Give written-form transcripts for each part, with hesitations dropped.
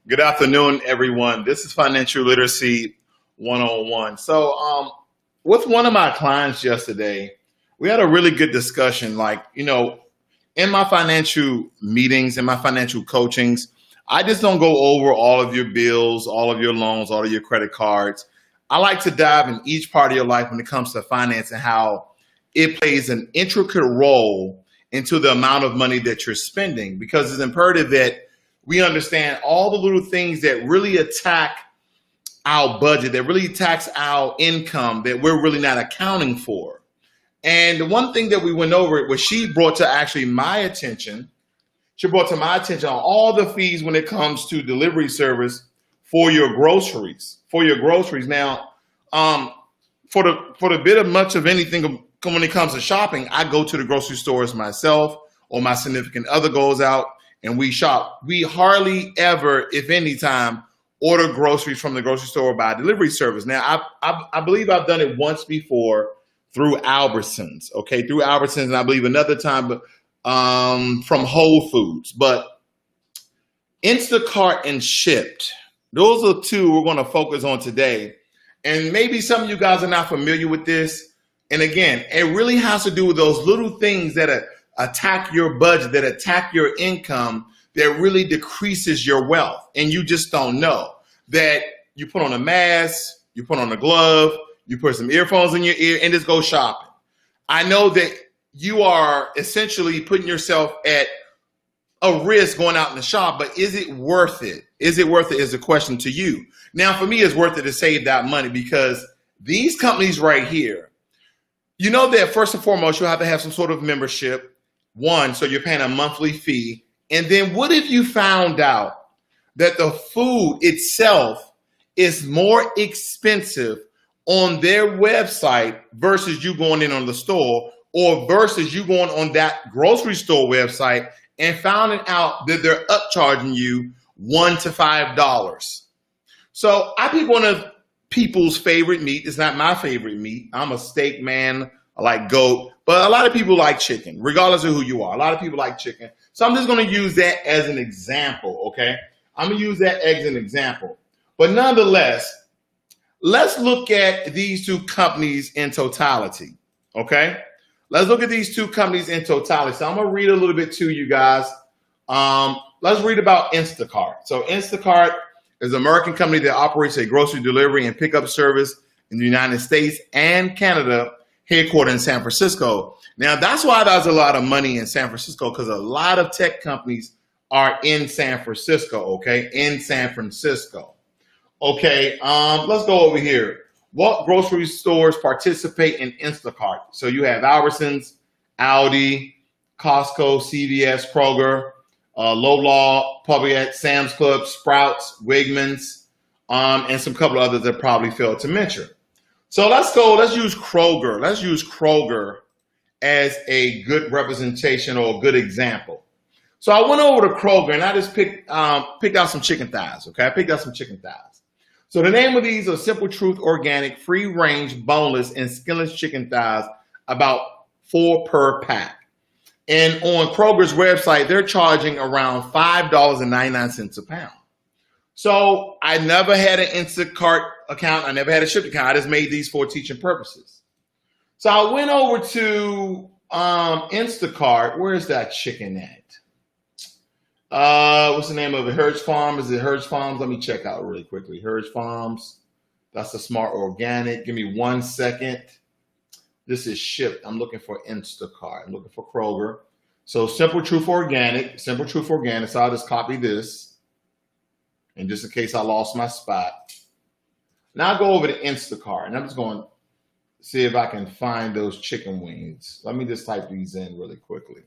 Good afternoon, everyone. This is Financial Literacy 101. With one of my clients yesterday, we had a really good discussion. In my financial meetings, in my financial coachings, I just don't go over all of your bills, all of your loans, all of your credit cards. I like to dive in each part of your life when it comes to finance and how it plays an intricate role into the amount of money that you're spending, because it's imperative that we understand all the little things that really attack our budget, that really tax our income, that we're really not accounting for. And the one thing that we went over was she brought to my attention on all the fees when it comes to delivery service for your groceries. Now, for the bit of much of anything when it comes to shopping, I go to the grocery stores myself, or my significant other goes out and we shop. We hardly ever, if any time, order groceries from the grocery store by delivery service. Now, I believe I've done it once before through Albertsons, and I believe another time from Whole Foods. But Instacart and Shipt, those are two we're going to focus on today. And maybe some of you guys are not familiar with this. And again, it really has to do with those little things that attack your budget, that attack your income, that really decreases your wealth. And you just don't know that you put on a mask, you put on a glove, you put some earphones in your ear and just go shopping. I know that you are essentially putting yourself at a risk going out in the shop, but is it worth it? Is it worth it is a question to you. Now, for me, it's worth it to save that money, because these companies right here, you know that first and foremost, you have to have some sort of membership. One, so you're paying a monthly fee. And then what if you found out that the food itself is more expensive on their website versus you going in on the store, or versus you going on that grocery store website and finding out that they're upcharging you $1 to $5? So I pick one of people's favorite meat. It's not my favorite meat. I'm a steak man. I like goat, but a lot of people like chicken, regardless of who you are. A lot of people like chicken. So I'm just going to use that as an example, okay? I'm going to use that as an example. But nonetheless, let's look at these two companies in totality, okay? Let's look at these two companies in totality. So I'm going to read a little bit to you guys. Let's read about Instacart. So Instacart is an American company that operates a grocery delivery and pickup service in the United States and Canada, headquartered in San Francisco. Now, that's why there's a lot of money in San Francisco, because a lot of tech companies are in San Francisco, okay? In San Francisco. Okay, let's go over here. What grocery stores participate in Instacart? So you have Albertsons, Aldi, Costco, CVS, Kroger, Loblaw, Publix, Sam's Club, Sprouts, Wegmans, and some couple of others that probably failed to mention. So let's use Kroger. Let's use Kroger as a good representation or a good example. So I went over to Kroger and I just picked out some chicken thighs, okay? I picked out some chicken thighs. So the name of these are Simple Truth Organic, Free Range, Boneless, and Skinless Chicken Thighs, about 4 per pack. And on Kroger's website, they're charging around $5.99 a pound. So I never had an Instacart account. I never had a Shipt account. I just made these for teaching purposes. So I went over to Instacart. Where's that chicken at? What's the name of it? Herds Farm. Is it Herds Farms? Let me check out really quickly. Herds Farms. That's a Smart Organic. Give me 1 second. This is Shipt. I'm looking for Instacart. I'm looking for Kroger. So Simple Truth Organic. Simple Truth Organic. So I'll just copy this. And just in case I lost my spot. Now I'll go over to Instacart, and I'm just going to see if I can find those chicken wings. Let me just type these in really quickly.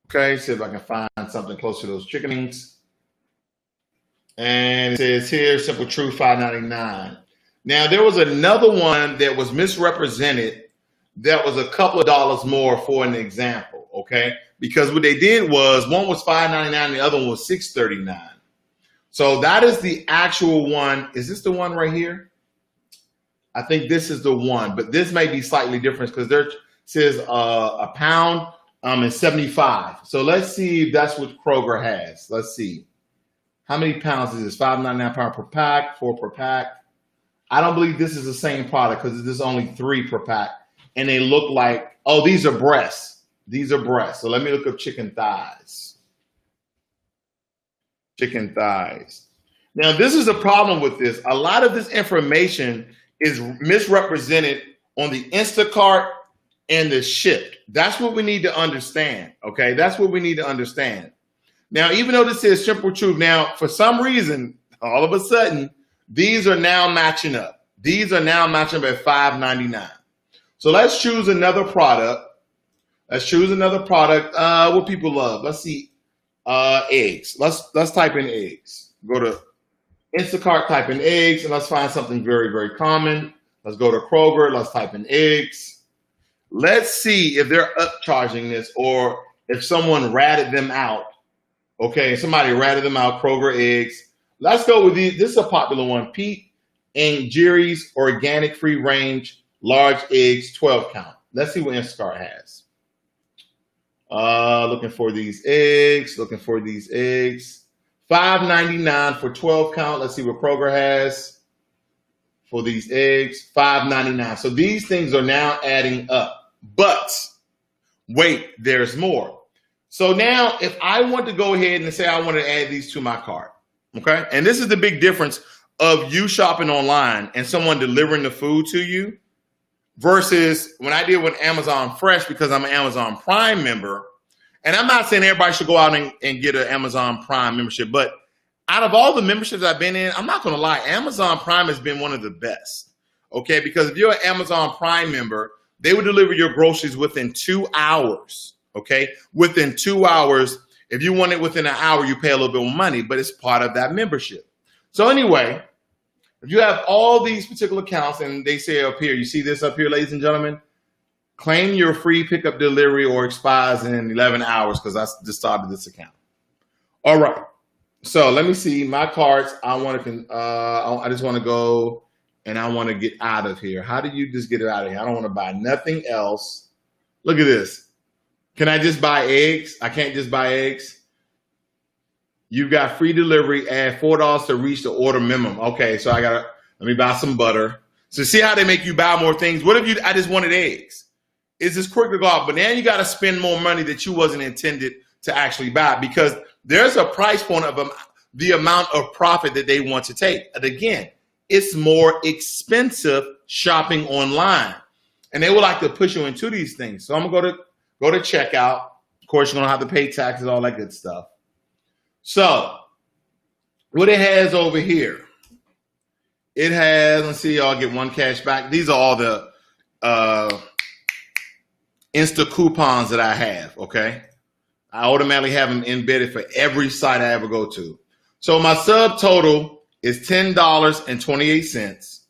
Okay, see if I can find something close to those chicken wings. And it says here, Simple Truth, $5.99. Now, there was another one that was misrepresented that was a couple of dollars more for an example, okay? Because what they did was, one was $5.99, the other one was $6.39. So that is the actual one. Is this the one right here? I think this is the one, but this may be slightly different because there says a pound is 75. So let's see if that's what Kroger has. Let's see. How many pounds is this? $5.99 pound per pack, 4 per pack. I don't believe this is the same product because there's only 3 per pack. And they look like, oh, these are breasts. These are breasts. So let me look up chicken thighs. Chicken thighs. Now, this is a problem with this. A lot of this information is misrepresented on the Instacart and the Shipt. That's what we need to understand, okay? That's what we need to understand. Now, even though this is Simple Truth, now, for some reason, all of a sudden, these are now matching up. These are now matching up at $5.99. So let's choose another product. Let's choose another product. What people love. Let's see. Eggs. Let's type in eggs. Go to Instacart, type in eggs, and let's find something very, very common. Let's go to Kroger. Let's type in eggs. Let's see if they're upcharging this or if someone ratted them out. Okay, somebody ratted them out, Kroger eggs. Let's go with these. This is a popular one. Pete and Jerry's organic free range large eggs, 12 count. Let's see what Instacart has. Looking for these eggs. $5.99 for 12 count. Let's see what Kroger has for these eggs. $5.99. So these things are now adding up. But wait, there's more. So now if I want to go ahead and say I want to add these to my cart, okay? And this is the big difference of you shopping online and someone delivering the food to you versus when I did with Amazon Fresh because I'm an Amazon Prime member. And I'm not saying everybody should go out and get an Amazon Prime membership, but out of all the memberships I've been in, I'm not going to lie, Amazon Prime has been one of the best, okay? Because if you're an Amazon Prime member, they will deliver your groceries within 2 hours, okay? Within 2 hours. If you want it within an hour, you pay a little bit more money, but it's part of that membership. So anyway, if you have all these particular accounts and they say up here, you see this up here, ladies and gentlemen, claim your free pickup delivery or expires in 11 hours because I just started this account. All right. So let me see my cards. I just want to go and I want to get out of here. How do you just get it out of here? I don't want to buy nothing else. Look at this. Can I just buy eggs? I can't just buy eggs. You've got free delivery, add $4 to reach the order minimum. Okay, so let me buy some butter. So see how they make you buy more things? What if I just wanted eggs? It's just quick to go out, but now you got to spend more money that you wasn't intended to actually buy because there's a price point of the amount of profit that they want to take. And again, it's more expensive shopping online. And they would like to push you into these things. So I'm going to go to checkout. Of course, you're going to have to pay taxes, all that good stuff. So what it has over here, it has, let's see, y'all get one cash back. These are all the Insta coupons that I have, okay? I automatically have them embedded for every site I ever go to. So my subtotal is $10.28.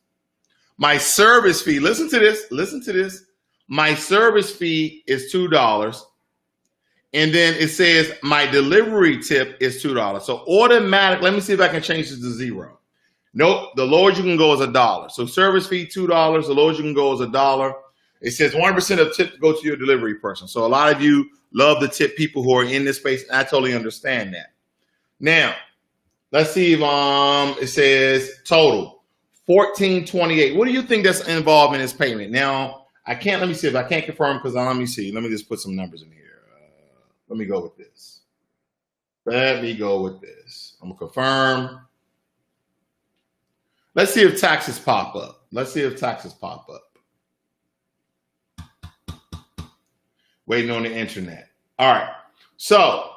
My service fee, listen to this. My service fee is $2. And then it says my delivery tip is $2. So automatic, let me see if I can change this to 0. Nope, the lowest you can go is $1. So service fee, $2. The lowest you can go is $1. It says 1% of tip go to your delivery person. So a lot of you love to tip people who are in this space. And I totally understand that. Now, let's see if it says total $14.28. What do you think that's involved in this payment? Now, let me see if I can't confirm because let me see. Let me just put some numbers in here. Let me go with this. I'm going to confirm. Let's see if taxes pop up. Waiting on the internet. All right. So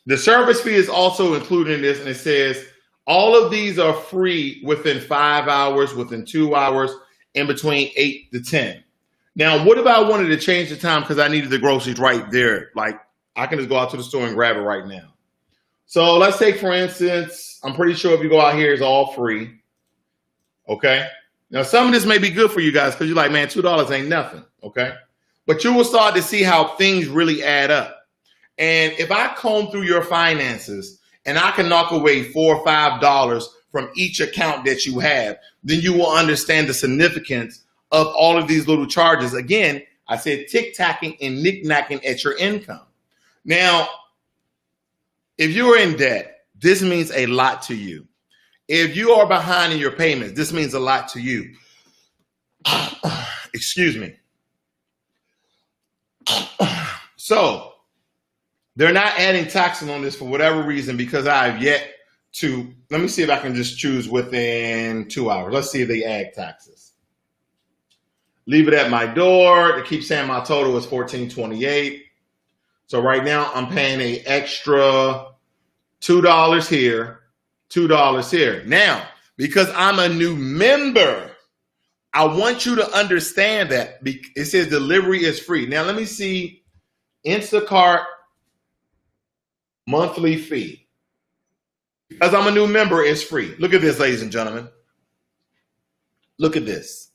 the service fee is also included in this, and it says All of these are free within 5 hours, within 2 hours, in between 8 to 10. Now, what if I wanted to change the time because I needed the groceries right there? Like, I can just go out to the store and grab it right now. So let's take, for instance, I'm pretty sure if you go out here, it's all free. Okay. Now, some of this may be good for you guys because you're like, man, $2 ain't nothing. Okay. But you will start to see how things really add up. And if I comb through your finances and I can knock away $4 or $5 from each account that you have, then you will understand the significance of all of these little charges. Again, I said tick-tacking and knick-knacking at your income. Now, if you're in debt, this means a lot to you. If you are behind in your payments, this means a lot to you. Excuse me. So they're not adding taxes on this for whatever reason because I have yet to, let me see if I can just choose within 2 hours. Let's see if they add taxes. Leave it at my door. It keeps saying my total is $14.28. So right now I'm paying an extra $2 here, $2 here. Now, because I'm a new member, I want you to understand that it says delivery is free. Now let me see Instacart monthly fee. Because I'm a new member, it's free. Look at this, ladies and gentlemen. Look at this.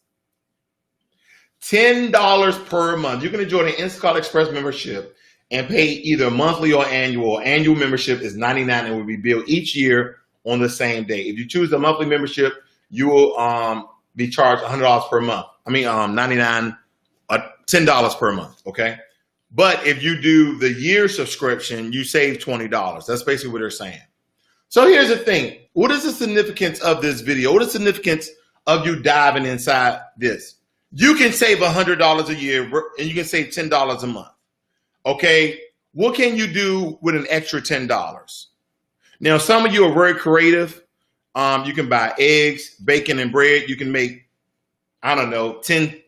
$10 per month. You can enjoy the Instacart Express membership and pay either monthly or annual. Annual membership is $99 and will be billed each year on the same day. If you choose the monthly membership, you will be charged $100 per month. I mean, $99, $10 per month. Okay. But if you do the year subscription, you save $20. That's basically what they're saying. So here's the thing. What is the significance of this video? What is the significance of you diving inside this? You can save $100 a year and you can save $10 a month. Okay. What can you do with an extra $10? Now, some of you are very creative. You can buy eggs, bacon, and bread. You can make, I don't know, 10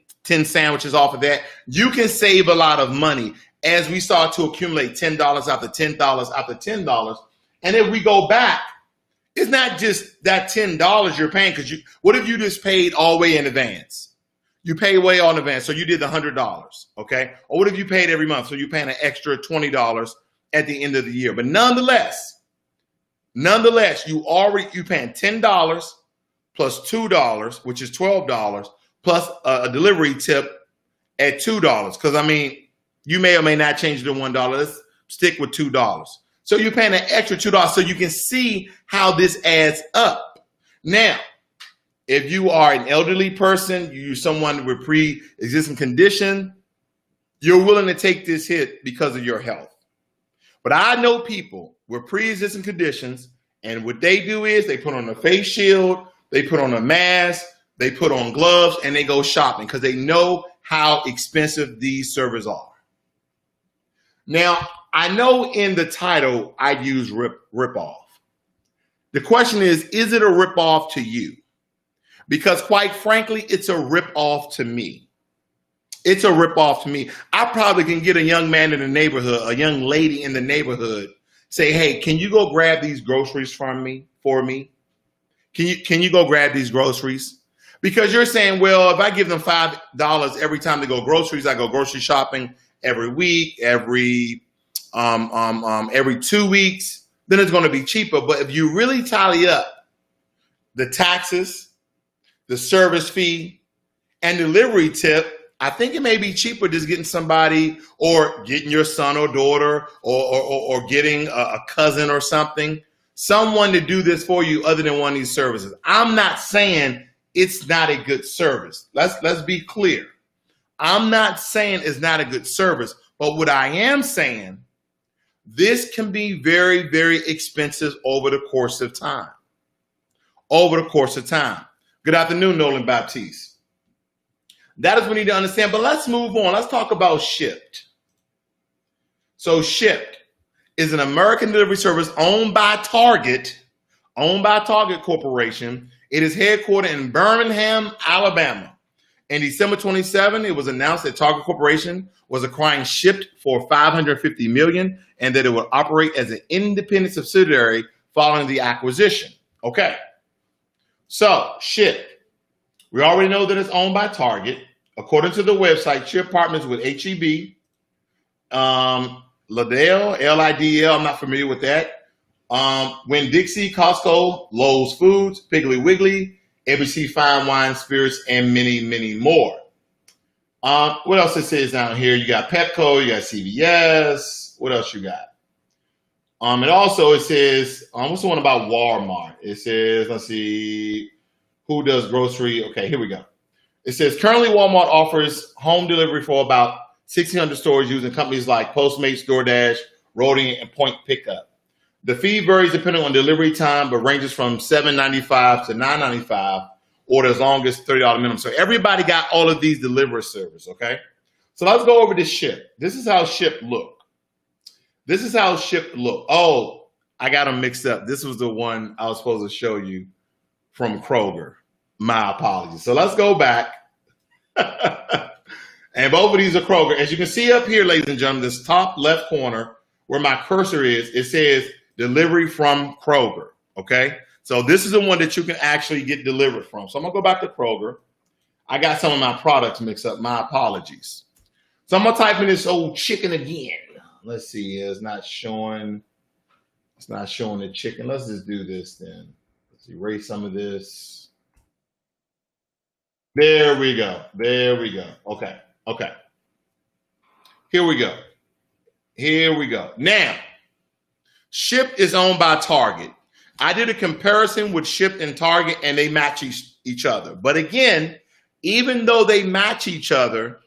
sandwiches off of that. You can save a lot of money as we start to accumulate $10 after $10 after $10. And if we go back, it's not just that $10 you're paying because what if you just paid all the way in advance? You pay way all in advance. So you did the $100. Okay. Or what if you paid every month? So you're paying an extra $20 at the end of the year. But nonetheless, you're paying $10 plus $2, which is $12, plus a delivery tip at $2. Because I mean, you may or may not change it to $1. Let's stick with $2. So you're paying an extra $2 so you can see how this adds up. Now, if you are an elderly person, you're someone with pre-existing condition, you're willing to take this hit because of your health. But I know people with pre-existing conditions, and what they do is they put on a face shield, they put on a mask, they put on gloves, and they go shopping because they know how expensive these servers are. Now, I know in the title I use rip off. The question is it a rip off to you? Because quite frankly, it's a rip off to me. It's a rip off to me. I probably can get a young man in the neighborhood, a young lady in the neighborhood, say, hey, can you go grab these groceries for me? Can you go grab these groceries? Because you're saying, well, if I give them $5 every time they go groceries, I go grocery shopping every week, every 2 weeks, then it's going to be cheaper. But if you really tally up the taxes, the service fee, and delivery tip, I think it may be cheaper just getting somebody or getting your son or daughter or getting a cousin or something, someone to do this for you other than one of these services. I'm not saying it's not a good service. Let's be clear. I'm not saying it's not a good service, but what I am saying, this can be very, very expensive over the course of time. Good afternoon, Nolan Baptiste. That is what we need to understand. But let's move on. Let's talk about Shipt. So Shipt is an American delivery service owned by Target Corporation. It is headquartered in Birmingham, Alabama. In December 27, it was announced that Target Corporation was acquiring Shipt for $550 million and that it would operate as an independent subsidiary following the acquisition. Okay. So Shipt. We already know that it's owned by Target. According to the website, Shipt partners with HEB, Lidl, Lidl. I'm not familiar with that. Winn-Dixie, Costco, Lowe's Foods, Piggly Wiggly, ABC Fine Wine Spirits, and many, many more. What else it says down here? You got Petco, you got CVS. What else you got? And also it says, what's the one about Walmart? It says, let's see, who does grocery? Okay, here we go. It says, currently Walmart offers home delivery for about 1,600 stores using companies like Postmates, DoorDash, Roadie, and Point Pickup. The fee varies depending on delivery time, but ranges from $7.95 to $9.95, or as long as $30 minimum. So everybody got all of these delivery service, okay? So let's go over to Shipt. This is how Shipt look. This is how Shipt look. Oh, I got them mixed up. This was the one I was supposed to show you from Kroger. My apologies. So let's go back. And both of these are Kroger. As you can see up here, ladies and gentlemen, this top left corner where my cursor is, it says delivery from Kroger, okay? So this is the one that you can actually get delivered from. So I'm going to go back to Kroger. I got some of my products mixed up. My apologies. So I'm going to type in this old chicken again. Let's see. It's not showing the chicken. Let's just do this then. Let's erase some of this. There we go. There we go. Okay. Okay. Here we go. Here we go. Now, Shipt is owned by Target. I did a comparison with Shipt and Target, and they match each other. But again, even though they match each other,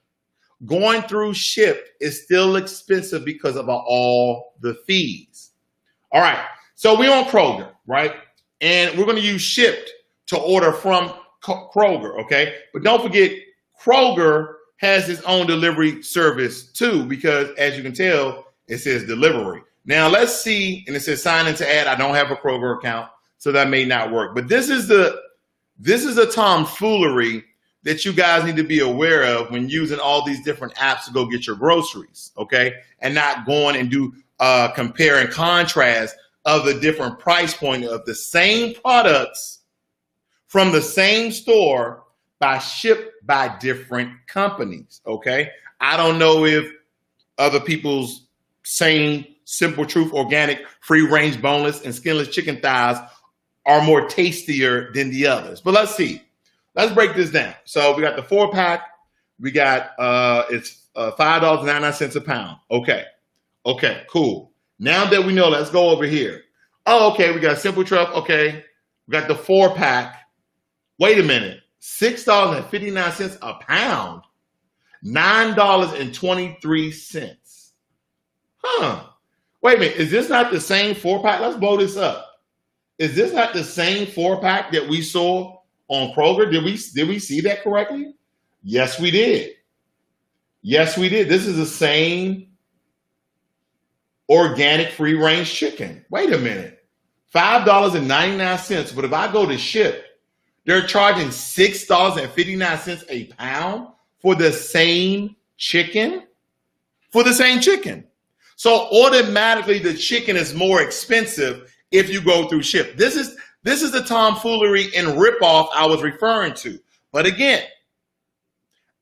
going through Shipt is still expensive because of all the fees. All right. So we're on Kroger, right? And we're going to use Shipt to order from Kroger, okay? But don't forget, Kroger has its own delivery service too, because as you can tell, it says delivery. Now let's see, and it says sign in to add. I don't have a Kroger account, so that may not work. But this is a tomfoolery that you guys need to be aware of when using all these different apps to go get your groceries, okay? And not going and do compare and contrast of the different price point of the same products from the same store shipped by different companies, okay? I don't know if other people's same Simple Truth organic, free range, boneless, and skinless chicken thighs are more tastier than the others. But let's see. Let's break this down. So we got the 4-pack. We got it's $5.99 a pound. Okay. Okay, cool. Now that we know, let's go over here. Oh, okay, we got Simple Truth. Okay. We got the 4-pack. Wait a minute. $6.59 a pound. $9.23. Huh. Wait a minute. Is this not the same 4-pack? Let's blow this up. Is this not the same 4-pack that we saw on Kroger? Did we see that correctly? Yes, we did. Yes, we did. This is the same organic free range chicken. Wait a minute. $5.99. But if I go to Shipt, they're charging $6.59 a pound for the same chicken? For the same chicken. So automatically the chicken is more expensive if you go through Shipt. This is the tomfoolery and ripoff I was referring to. But again,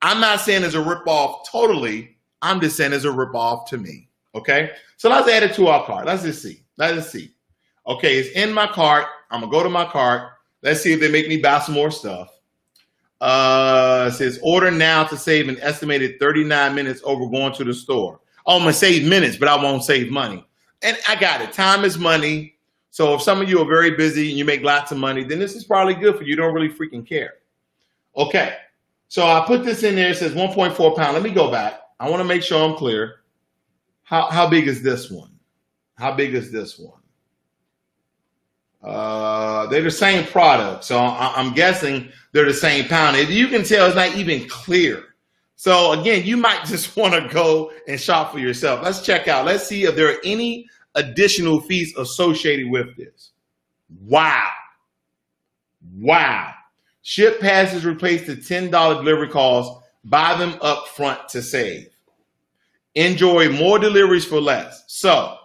I'm not saying it's a ripoff totally. I'm just saying it's a ripoff to me. Okay? So let's add it to our cart. Let's just see. Let's see. Okay, it's in my cart. I'm going to go to my cart. Let's see if they make me buy some more stuff. It says order now to save an estimated 39 minutes over going to the store. Oh, I'm going to save minutes, but I won't save money. And I got it. Time is money. So if some of you are very busy and you make lots of money, then this is probably good for you. You don't really freaking care. Okay. So I put this in there. It says 1.4 pound. Let me go back. I want to make sure I'm clear. How big is this one? How big is this one? They're the same product. So I'm guessing they're the same pound. If you can tell, it's not even clear. So again, you might just want to go and shop for yourself. Let's check out. Let's see if there are any additional fees associated with this. Wow. Wow. Shipt passes replace the $10 delivery cost. Buy them up front to save. Enjoy more deliveries for less. So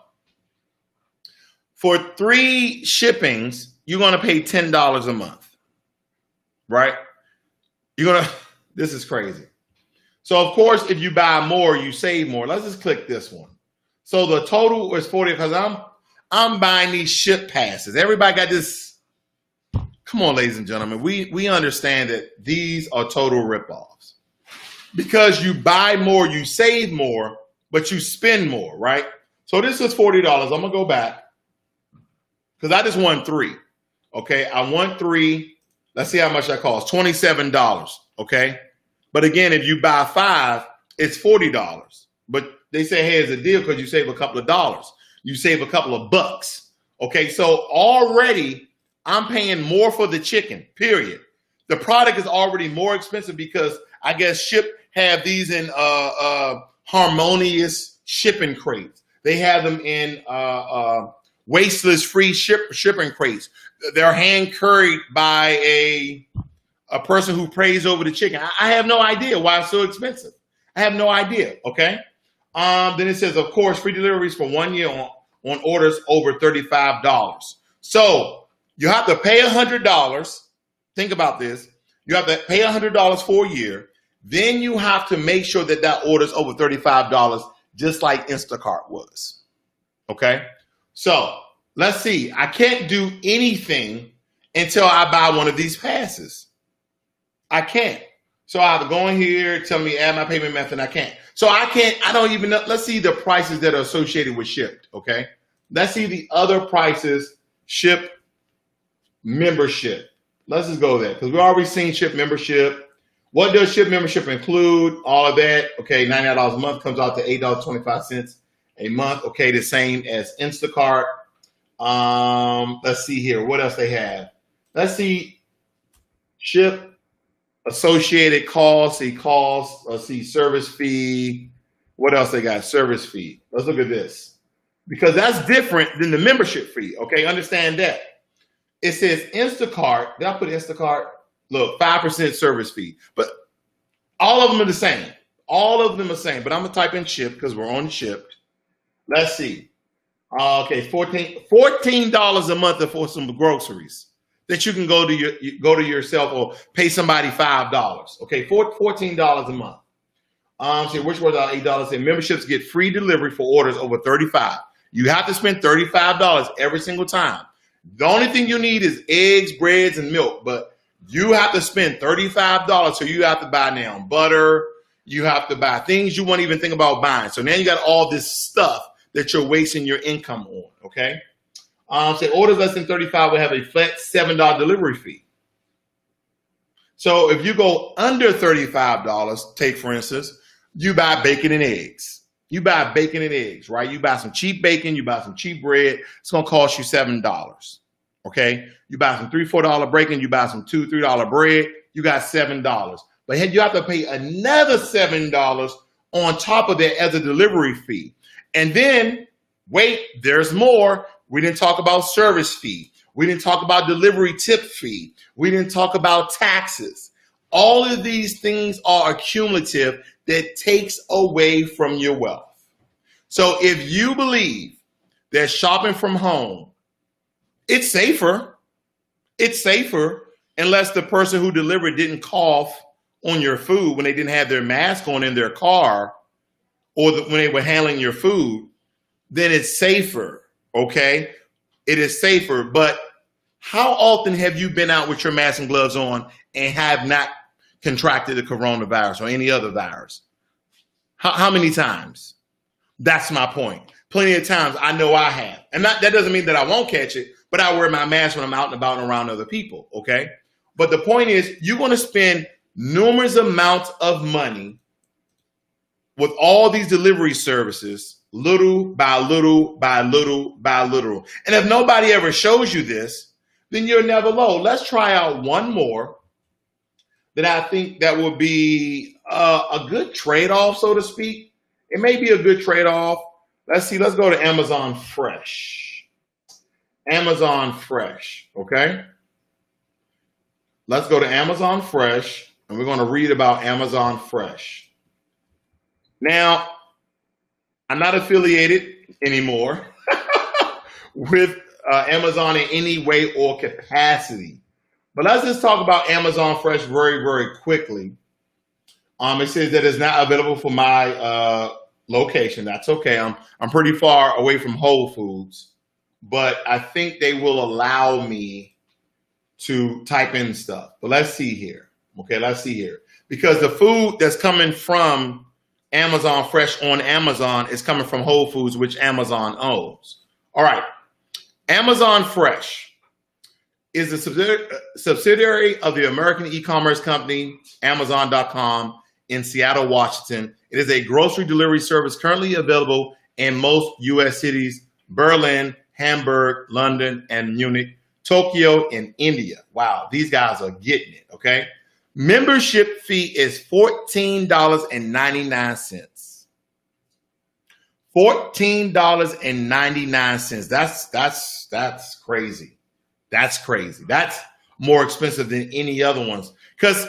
for 3 shippings, you're going to pay $10 a month, right? This is crazy. So of course, if you buy more, you save more. Let's just click this one. So the total is 40 because I'm buying these Shipt passes. Everybody got this. Come on, ladies and gentlemen. We understand that these are total ripoffs. Because you buy more, you save more, but you spend more, right? So this is $40. I'm gonna go back because I just won 3. Okay, I won 3. Let's see how much that costs. $27. Okay, but again, if you buy 5, it's $40. But they say, hey, it's a deal because you save a couple of dollars. You save a couple of bucks. Okay, so already I'm paying more for the chicken, period. The product is already more expensive because I guess Shipt have these in harmonious shipping crates. They have them in wasteless free shipping crates. They're hand carried by a person who prays over the chicken. I have no idea why it's so expensive. I have no idea. Okay. Then it says, of course, free deliveries for 1 year on orders over $35. So you have to pay $100. Think about this. You have to pay $100 for a year. Then you have to make sure that that order is over $35, just like Instacart was. Okay. So let's see. I can't do anything until I buy one of these passes. I can't. So I have to go in here, tell me add my payment method. I can't. So I don't even know. Let's see the prices that are associated with Shipt. Okay. Let's see the other prices. Shipt membership. Let's just go there because we've already seen Shipt membership. What does Shipt membership include? All of that. Okay. $99 a month comes out to $8.25 a month. Okay. The same as Instacart. Let's see here. What else they have? Let's see. Shipt associated costs. See costs. Let's see service fee. What else they got? Service fee. Let's look at this because that's different than the membership fee. Okay. Understand that. It says Instacart. Did I put Instacart? Look, 5% service fee. But all of them are the same. All of them are the same. But I'm going to type in Shipt because we're on Shipt. Let's see. Okay, $14 a month for some groceries that you can go to yourself or pay somebody $5. Okay, $14 a month. So which was $8? And memberships get free delivery for orders over $35. You have to spend $35 every single time. The only thing you need is eggs, breads, and milk, but you have to spend $35. So you have to buy now butter. You have to buy things you won't even think about buying. So now you got all this stuff that you're wasting your income on. Okay. So orders less than 35 will have a flat $7 delivery fee. So if you go under $35, take for instance, you buy bacon and eggs. You buy bacon and eggs, right? You buy some cheap bacon, you buy some cheap bread. It's going to cost you $7. Okay. You buy some $3, $4 bacon, you buy some $2, $3 bread, you got $7. But you have to pay another $7 on top of that as a delivery fee. And then wait, there's more. We didn't talk about service fee. We didn't talk about delivery tip fee. We didn't talk about taxes. All of these things are accumulative that takes away from your wealth. So if you believe that shopping from home, it's safer unless the person who delivered didn't cough on your food when they didn't have their mask on in their car or when they were handling your food, then it's safer, okay? It is safer, but how often have you been out with your mask and gloves on and have not contracted the coronavirus or any other virus? How many times? That's my point. Plenty of times I know I have. And that doesn't mean that I won't catch it, but I wear my mask when I'm out and about and around other people, okay? But the point is, you're going to spend numerous amounts of money with all these delivery services, little by little by little by little. And if nobody ever shows you this, then you're never low. Let's try out one more that I think that would be a good trade-off, so to speak. It may be a good trade-off. Let's see. Let's go to Amazon Fresh. Amazon Fresh, okay? Let's go to Amazon Fresh, and we're going to read about Amazon Fresh. Now, I'm not affiliated anymore with Amazon in any way or capacity. But let's just talk about Amazon Fresh very, very quickly. It says that it's not available for my location. That's okay. I'm pretty far away from Whole Foods, but I think they will allow me to type in stuff. But let's see here. Okay, let's see here. Because the food that's coming from Amazon Fresh on Amazon is coming from Whole Foods, which Amazon owns. All right. Amazon Fresh is a subsidiary of the American e-commerce company, Amazon.com, in Seattle, Washington. It is a grocery delivery service currently available in most U.S. cities: Berlin, Hamburg, London, and Munich, Tokyo, and India. Wow, these guys are getting it, okay? Membership fee is $14.99. $14.99. That's crazy. That's crazy. That's more expensive than any other ones. Because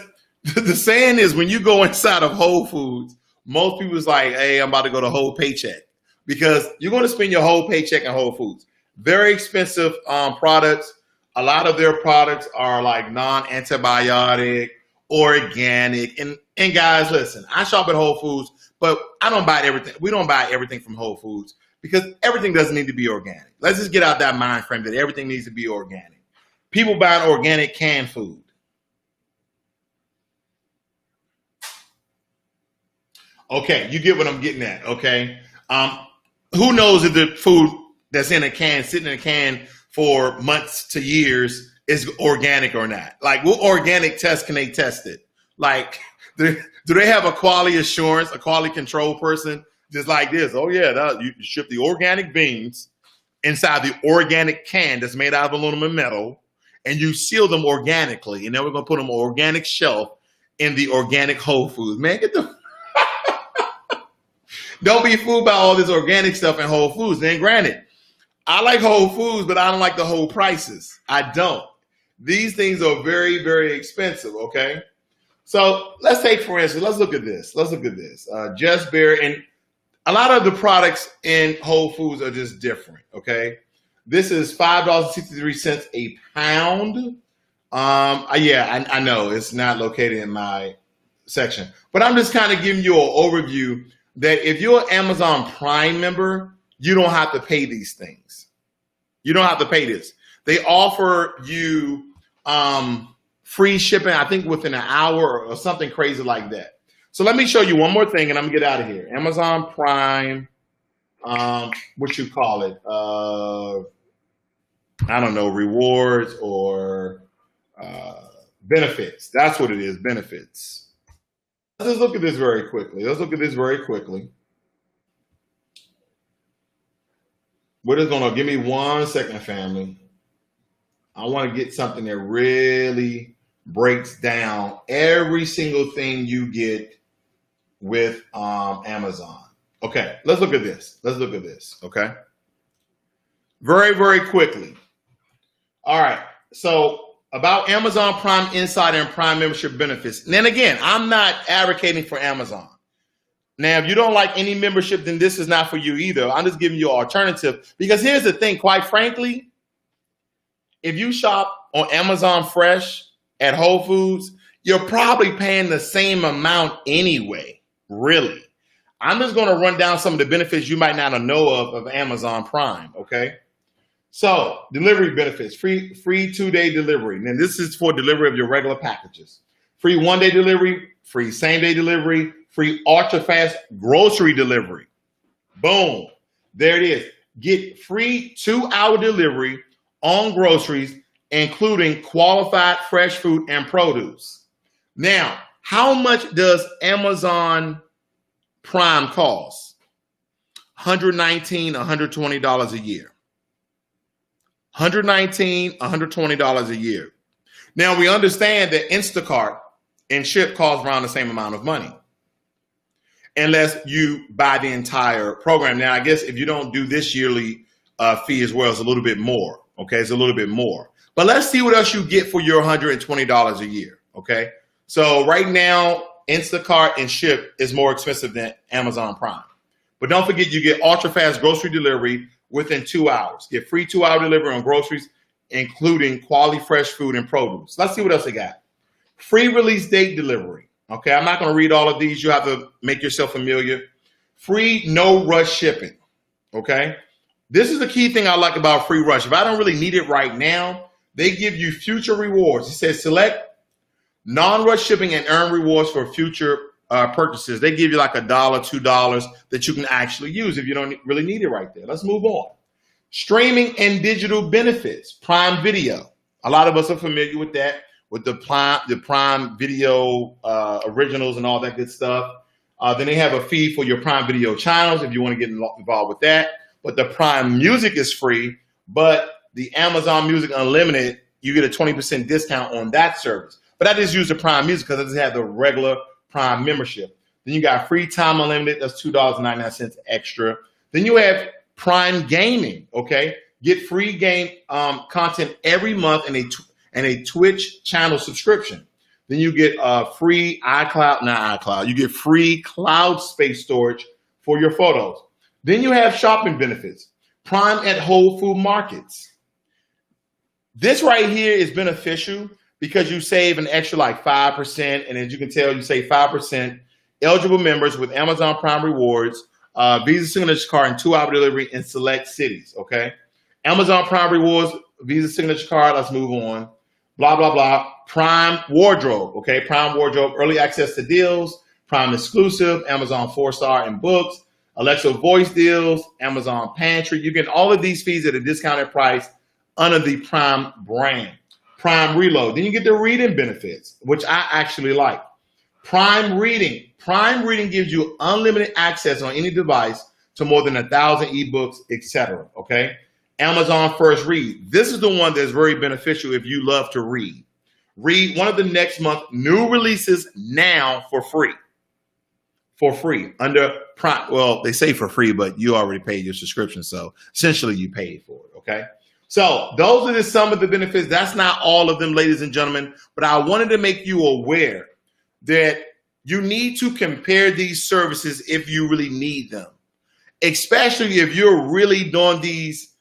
the saying is, when you go inside of Whole Foods, most people's like, hey, I'm about to go to whole paycheck, because you're going to spend your whole paycheck in Whole Foods. Very expensive products. A lot of their products are like non-antibiotic, organic. And guys, listen, I shop at Whole Foods, but I don't buy everything. We don't buy everything from Whole Foods because everything doesn't need to be organic. Let's just get out that mind frame that everything needs to be organic. People buying organic canned food. Okay, you get what I'm getting at, okay? Who knows if the food that's in a can, sitting in a can for months to years, is organic or not? Like, what organic test can they test it? Like, do they have a quality assurance, a quality control person just like this? Oh, yeah, you ship the organic beans inside the organic can that's made out of aluminum metal, and you seal them organically, and then we're going to put them on organic shelf in the organic Whole Foods. Man, get the... Don't be fooled by all this organic stuff in Whole Foods. Then granted, I like Whole Foods, but I don't like the whole prices. I don't. These things are very, very expensive, okay? So let's take, for instance, let's look at this. Just Berry, and a lot of the products in Whole Foods are just different, okay? This is $5.63 a pound. Yeah, I know it's not located in my section, but I'm just kind of giving you an overview that if you're an Amazon Prime member, you don't have to pay these things. You don't have to pay this. They offer you free shipping, I think within an hour or something crazy like that. So let me show you one more thing and I'm gonna get out of here. Amazon Prime, what you call it? I don't know, rewards or benefits. That's what it is, benefits. Let's just look at this very quickly. We're just gonna, give me 1 second, family. I want to get something that really breaks down every single thing you get with Amazon. Okay, let's look at this. Okay. Very, very quickly. All right. So about Amazon Prime Insider and Prime membership benefits. And then again, I'm not advocating for Amazon. Now, if you don't like any membership, then this is not for you either. I'm just giving you an alternative, because here's the thing, quite frankly, if you shop on Amazon Fresh at Whole Foods, you're probably paying the same amount anyway, really. I'm just going to run down some of the benefits you might not know of Amazon Prime, okay? So, delivery benefits, free 2-day delivery. And this is for delivery of your regular packages. Free 1-day delivery, free same-day delivery, free ultra-fast grocery delivery. Boom. There it is. Get free 2-hour delivery on groceries, including qualified fresh food and produce. Now, how much does Amazon Prime cost? $119, $120 a year. $119, $120 a year. Now, we understand that Instacart and Shipt cost around the same amount of money, unless you buy the entire program. Now, I guess if you don't do this yearly fee as well, it's a little bit more. Okay, it's a little bit more. But let's see what else you get for your $120 a year. Okay, so right now, Instacart and Shipt is more expensive than Amazon Prime. But don't forget, you get ultra-fast grocery delivery, within 2 hours. Get free 2-hour delivery on groceries, including quality fresh food and produce. Let's see what else they got. Free release date delivery. Okay, I'm not going to read all of these. You have to make yourself familiar. Free no rush shipping. Okay, this is the key thing I like about free rush. If I don't really need it right now, they give you future rewards. It says select non-rush shipping and earn rewards for future purchases. They give you like $1, $2 that you can actually use if you don't really need it right there. Let's move on. Streaming and digital benefits. Prime Video. A lot of us are familiar with that, with the Prime Video originals and all that good stuff. Then they have a fee for your Prime Video channels if you want to get involved with that. But the Prime Music is free, but the Amazon Music Unlimited, you get a 20% discount on that service. But I just use the Prime Music because I just have the regular Prime membership. Then you got free time unlimited. That's $2.99 extra. Then you have Prime Gaming. Okay, get free game content every month and a Twitch channel subscription. Then you get free you get free cloud space storage for your photos. Then you have shopping benefits. Prime at Whole Food Markets. This right here is beneficial because you save an extra like 5%. And as you can tell, you save 5%. Eligible members with Amazon Prime Rewards, Visa Signature Card, and 2-hour delivery in select cities. Okay. Amazon Prime Rewards, Visa Signature Card. Let's move on. Blah, blah, blah. Prime Wardrobe. Okay. Prime Wardrobe, early access to deals, Prime exclusive, Amazon 4-star and books, Alexa voice deals, Amazon Pantry. You get all of these fees at a discounted price under the Prime brand. Prime Reload. Then you get the reading benefits, which I actually like. Prime Reading. Prime Reading gives you unlimited access on any device to more than 1,000 ebooks, etc. Okay. Amazon First Read. This is the one that's very beneficial if you love to read. Read one of the next month new releases now for free. For free under Prime. Well, they say for free, but you already paid your subscription, so essentially you paid for it. Okay. So those are just some of the benefits. That's not all of them, ladies and gentlemen, but I wanted to make you aware that you need to compare these services if you really need them, especially if you're really during these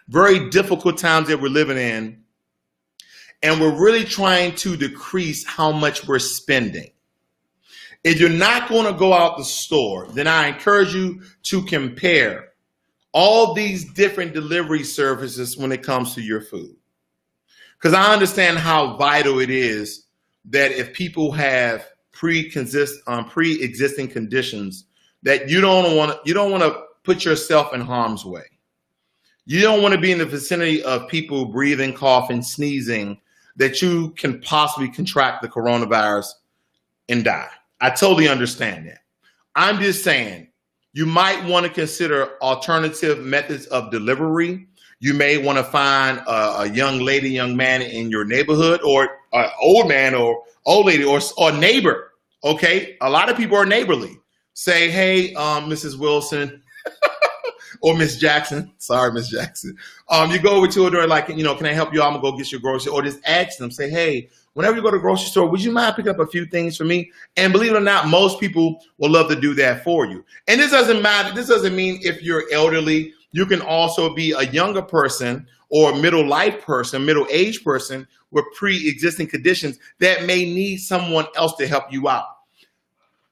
very difficult times that we're living in, and we're really trying to decrease how much we're spending. If you're not going to go out the store, then I encourage you to compare all these different delivery services when it comes to your food. Because I understand how vital it is that if people have pre-existing conditions, that you don't want to put yourself in harm's way. You don't want to be in the vicinity of people breathing, coughing, sneezing, that you can possibly contract the coronavirus and die. I totally understand that. I'm just saying, you might want to consider alternative methods of delivery. You may want to find a young lady, young man in your neighborhood, or an old man or old lady or neighbor. Okay. A lot of people are neighborly. Say, hey, Mrs. Wilson or Miss Jackson. Sorry, Miss Jackson. You go over to her door like, can I help you? I'm going to go get your grocery. Or just ask them, say, hey, whenever you go to the grocery store, would you mind picking up a few things for me? And believe it or not, most people will love to do that for you. And this doesn't matter. This doesn't mean if you're elderly. You can also be a younger person or a middle-aged person with pre-existing conditions that may need someone else to help you out.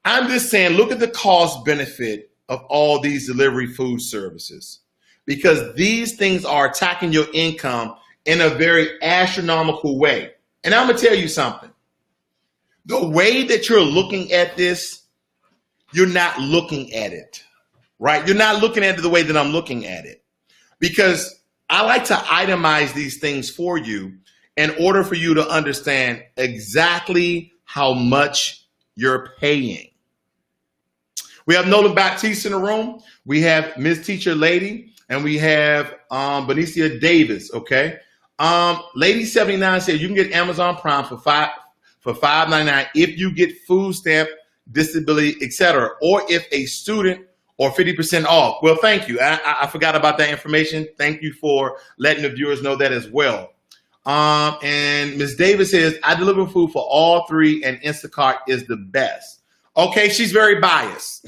I'm just saying, look at the cost benefit of all these delivery food services, because these things are attacking your income in a very astronomical way. And I'm going to tell you something. The way that you're looking at this, you're not looking at it, right? You're not looking at it the way that I'm looking at it, because I like to itemize these things for you in order for you to understand exactly how much you're paying. We have Nolan Baptiste in the room. We have Ms. Teacher Lady, and we have Benicia Davis, okay? Lady 79 says you can get Amazon Prime for $5.99 if you get food stamp, disability, etc., or if a student or 50% off. Well, thank you. I forgot about that information. Thank you for letting the viewers know that as well. And Ms. Davis says I deliver food for all three, and Instacart is the best. Okay, she's very biased.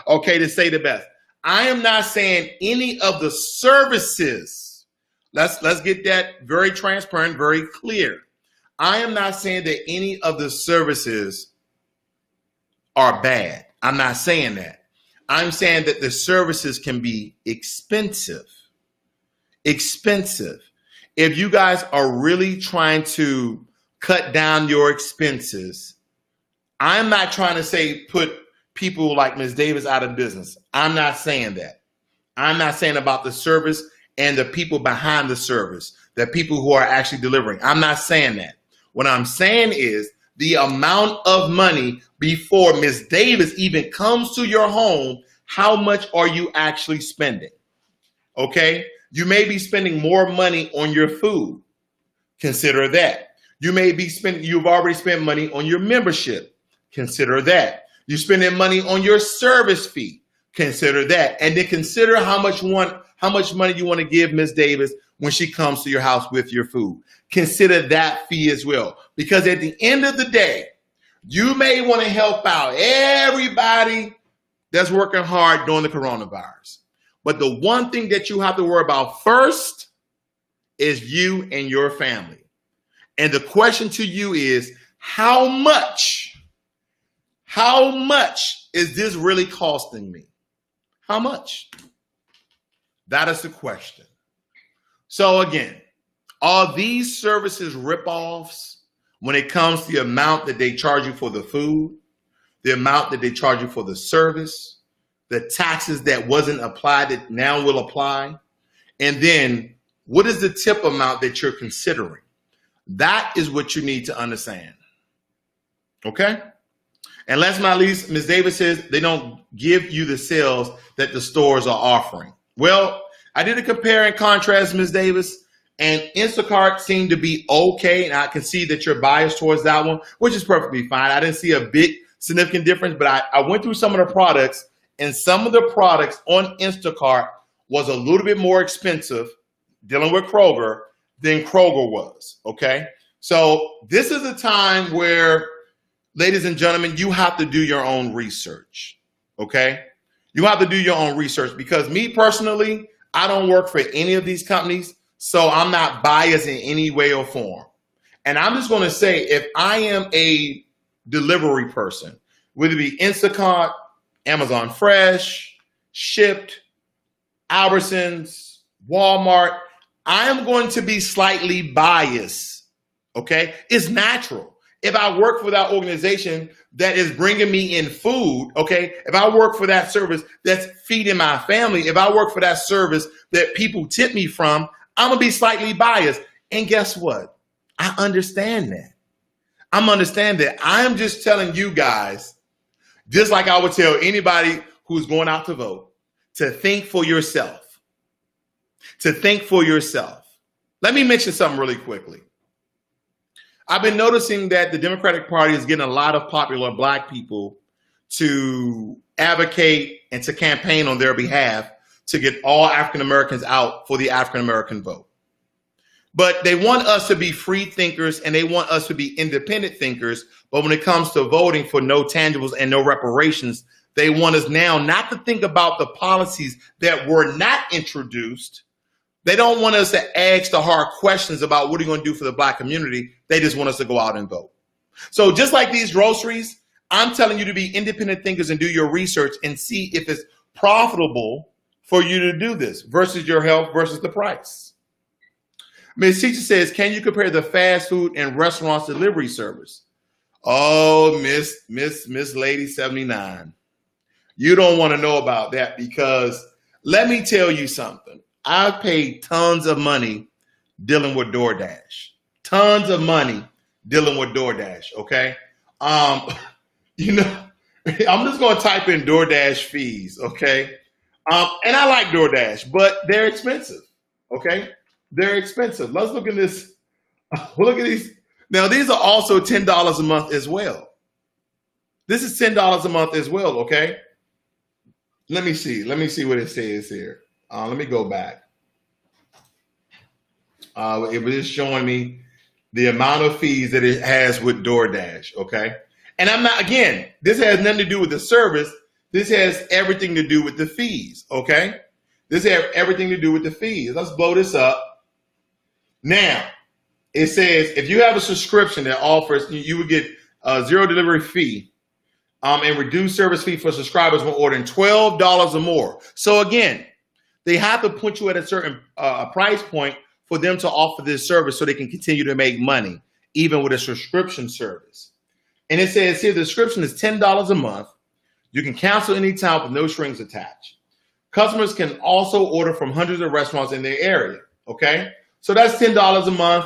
Okay, to say the best. I am not saying any of the services. Let's get that very transparent, very clear. I am not saying that any of the services are bad. I'm not saying that. I'm saying that the services can be expensive. Expensive. If you guys are really trying to cut down your expenses, I'm not trying to say put people like Ms. Davis out of business. I'm not saying that. I'm not saying about the service and the people behind the service, the people who are actually delivering. I'm not saying that. What I'm saying is the amount of money before Ms. Davis even comes to your home, how much are you actually spending? Okay? You may be spending more money on your food. Consider that. You've already spent money on your membership. Consider that. You're spending money on your service fee. Consider that. And then consider how much money you want to give Ms. Davis when she comes to your house with your food. Consider that fee as well. Because at the end of the day, you may want to help out everybody that's working hard during the coronavirus. But the one thing that you have to worry about first is you and your family. And the question to you is, how much is this really costing me? How much? That is the question. So again, are these services ripoffs when it comes to the amount that they charge you for the food, the amount that they charge you for the service, the taxes that wasn't applied that now will apply? And then what is the tip amount that you're considering? That is what you need to understand. Okay? And last but not least, Ms. Davis says they don't give you the sales that the stores are offering. Well, I did a compare and contrast, Ms. Davis, and Instacart seemed to be okay. And I can see that you're biased towards that one, which is perfectly fine. I didn't see a big significant difference, but I went through some of the products, and some of the products on Instacart was a little bit more expensive dealing with Kroger than Kroger was, okay? So this is a time where, ladies and gentlemen, you have to do your own research, okay? You have to do your own research because me personally, I don't work for any of these companies, so I'm not biased in any way or form. And I'm just going to say, if I am a delivery person, whether it be Instacart, Amazon Fresh, Shipt, Albertsons, Walmart, I am going to be slightly biased, okay? It's natural. If I work for that organization that is bringing me in food, okay, if I work for that service that's feeding my family, if I work for that service that people tip me from, I'm going to be slightly biased. And guess what? I understand that. I'm just telling you guys, just like I would tell anybody who's going out to vote, to think for yourself. To think for yourself. Let me mention something really quickly. I've been noticing that the Democratic Party is getting a lot of popular Black people to advocate and to campaign on their behalf to get all African Americans out for the African American vote. But they want us to be free thinkers and they want us to be independent thinkers. But when it comes to voting for no tangibles and no reparations, they want us now not to think about the policies that were not introduced. They don't want us to ask the hard questions about what are you going to do for the Black community. They just want us to go out and vote. So just like these groceries, I'm telling you to be independent thinkers and do your research and see if it's profitable for you to do this versus your health versus the price. Ms. Teacher says, can you compare the fast food and restaurants delivery service? Oh, Miss Lady 79. You don't want to know about that because let me tell you something. I've paid tons of money dealing with DoorDash. Tons of money dealing with DoorDash, okay? I'm just going to type in DoorDash fees, okay? And I like DoorDash, but they're expensive, okay? They're expensive. Let's look at this. Look at these. Now, these are also $10 a month as well. This is $10 a month as well, okay? Let me see. Let me see what it says here. Let me go back. It was just showing me the amount of fees that it has with DoorDash, okay? And I'm not, again, this has nothing to do with the service. This has everything to do with the fees, okay? This has everything to do with the fees. Let's blow this up. Now, it says if you have a subscription that offers, you would get a $0 delivery fee and reduced service fee for subscribers when ordering $12 or more. So again, they have to put you at a certain price point for them to offer this service so they can continue to make money, even with a subscription service. And it says here the subscription is $10 a month. You can cancel anytime with no strings attached. Customers can also order from hundreds of restaurants in their area, okay? So that's $10 a month.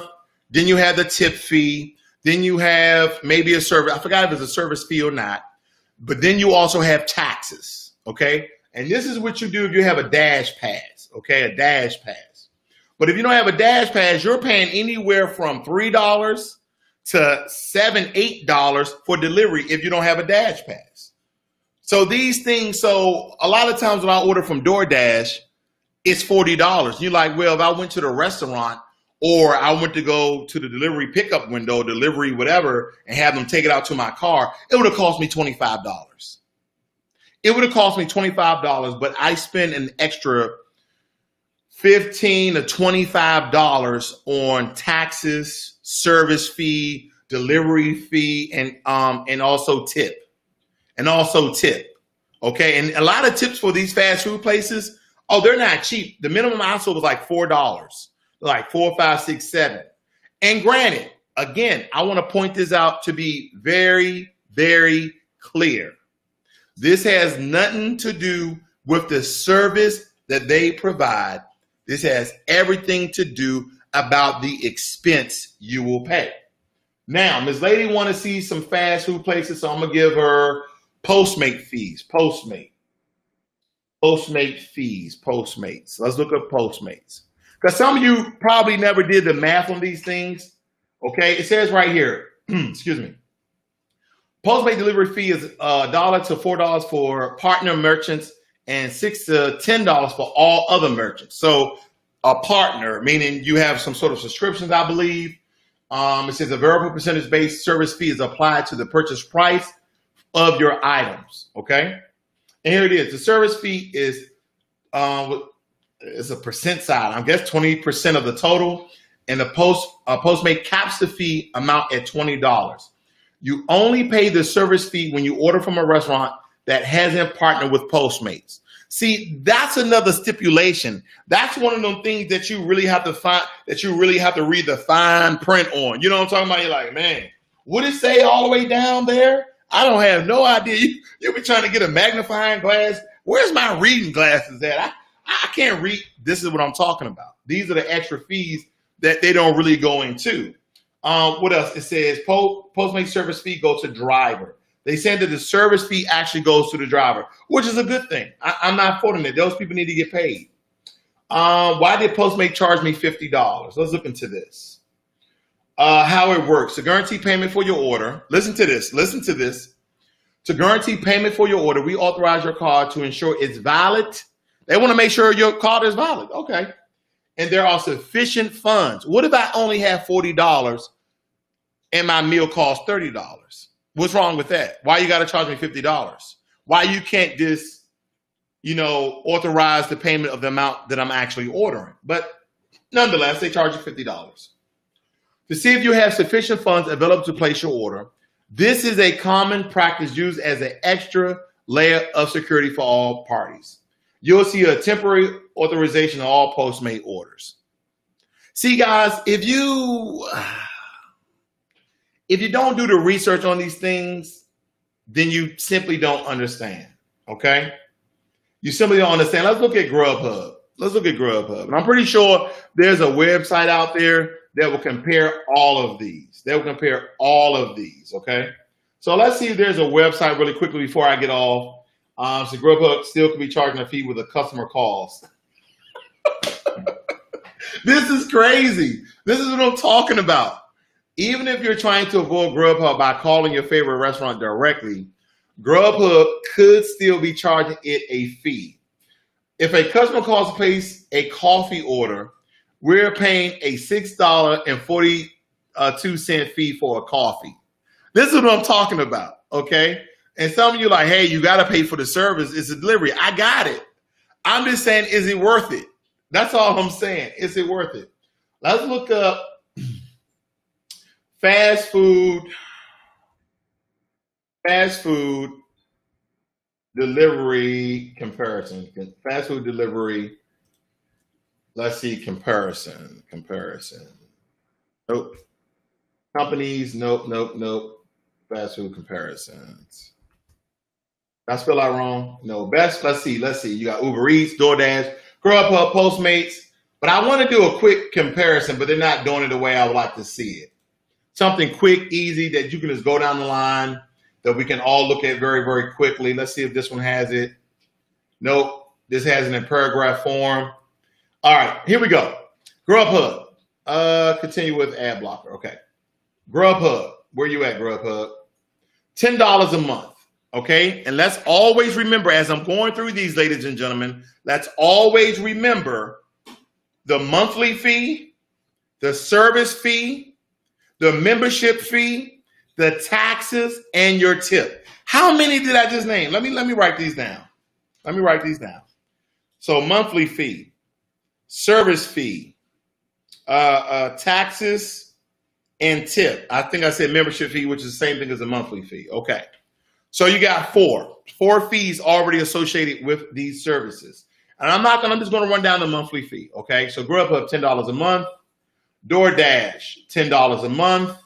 Then you have the tip fee. Then you have maybe a service. I forgot if it's a service fee or not. But then you also have taxes, okay? And this is what you do if you have a dash pass, okay? A dash pass. But if you don't have a dash pass, you're paying anywhere from $3 to $7, $8 for delivery if you don't have a dash pass. So these things, so a lot of times when I order from DoorDash, it's $40. You're like, well, if I went to the restaurant or I went to go to the delivery pickup window, delivery, whatever, and have them take it out to my car, it would have cost me $25. It would have cost me $25, but I spend an extra $15 to $25 on taxes, service fee, delivery fee, and also tip. Okay? And a lot of tips for these fast food places, oh, they're not cheap. The minimum I saw was like $4, like 4, 5, 6, 7. And granted, again, I want to point this out to be very, very clear. This has nothing to do with the service that they provide. This has everything to do about the expense you will pay. Now, Ms. Lady want to see some fast food places, so I'm going to give her Postmate fees. Postmate fees. Postmates. Let's look up Postmates. Because some of you probably never did the math on these things. Okay, it says right here, excuse me. Postmate delivery fee is $1 to $4 for partner merchants and $6 to $10 for all other merchants. So a partner, meaning you have some sort of subscriptions, I believe. It says a variable percentage-based service fee is applied to the purchase price of your items, okay? And here it is. The service fee is a percent side. I guess 20% of the total. And the Postmate caps the fee amount at $20. You only pay the service fee when you order from a restaurant that hasn't partnered with Postmates. See, that's another stipulation. That's one of them things that you really have to find, that you really have to read the fine print on. You know what I'm talking about? You're like, man, what it say all the way down there? I don't have no idea. You'll be trying to get a magnifying glass. Where's my reading glasses at? I can't read. This is what I'm talking about. These are the extra fees that they don't really go into. What else? It says Postmate service fee goes to driver. They said that the service fee actually goes to the driver, which is a good thing. I'm not faulting it. Those people need to get paid. Why did Postmate charge me $50? Let's look into this. How it works. To guarantee payment for your order. Listen to this. Listen to this. To guarantee payment for your order, we authorize your card to ensure it's valid. They want to make sure your card is valid. Okay. And there are sufficient funds. What if I only have $40 and my meal costs $30? What's wrong with that? Why you got to charge me $50? Why you can't just, authorize the payment of the amount that I'm actually ordering? But nonetheless, they charge you $50. To see if you have sufficient funds available to place your order, this is a common practice used as an extra layer of security for all parties. You'll see a temporary authorization of all Postmate orders. See, guys, if you don't do the research on these things, then you simply don't understand, okay? You simply don't understand. Let's look at Grubhub. And I'm pretty sure there's a website out there that will compare all of these. Okay? So let's see if there's a website really quickly before I get off. So Grubhub still could be charging a fee with a customer calls. This is crazy. This is what I'm talking about. Even if you're trying to avoid Grubhub by calling your favorite restaurant directly, Grubhub could still be charging it a fee. If a customer calls to place a coffee order, we're paying a $6.42 fee for a coffee. This is what I'm talking about, okay? And some of you like, hey, you got to pay for the service. It's a delivery. I got it. I'm just saying, is it worth it? That's all I'm saying. Is it worth it? Let's look up fast food delivery comparison. Fast food delivery. Let's see, comparison. Nope. Companies, nope. Fast food comparisons. Did I spell out wrong? No. Best, let's see. You got Uber Eats, DoorDash, Grubhub, Postmates. But I want to do a quick comparison, but they're not doing it the way I would like to see it. Something quick, easy, that you can just go down the line, that we can all look at very, very quickly. Let's see if this one has it. Nope. This has it in paragraph form. All right, here we go. Grubhub. Continue with ad blocker. Okay. Grubhub. Where you at, Grubhub? $10 a month. Okay. And let's always remember, as I'm going through these, ladies and gentlemen, let's always remember the monthly fee, the service fee, the membership fee, the taxes, and your tip. How many did I just name? Let me write these down. So monthly fee, service fee, taxes, and tip. I think I said membership fee, which is the same thing as a monthly fee. Okay. So you got four fees already associated with these services. And I'm just going to run down the monthly fee. Okay. So Grubhub, $10 a month. DoorDash, $10 a month.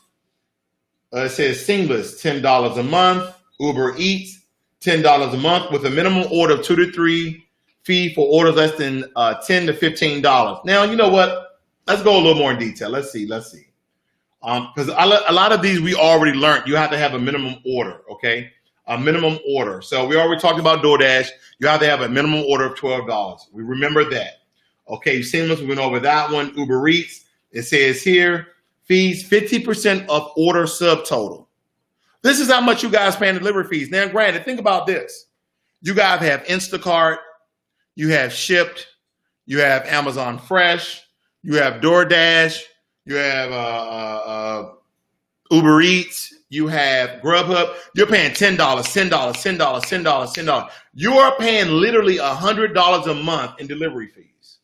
It says Seamless, $10 a month. Uber Eats, $10 a month with a minimum order of 2 to 3, fee for orders less than $10 to $15. Now, you know what? Let's go a little more in detail. Let's see. Because a lot of these we already learned. You have to have a minimum order, okay? A minimum order. So we already talked about DoorDash. You have to have a minimum order of $12. We remember that. Okay, Seamless, we went over that one. Uber Eats, it says here, fees 50% of order subtotal. This is how much you guys pay in delivery fees. Now, granted, think about this. You guys have Instacart, you have Shipt, you have Amazon Fresh, you have DoorDash, you have Uber Eats, you have Grubhub. You're paying $10. You are paying literally $100 a month in delivery fees.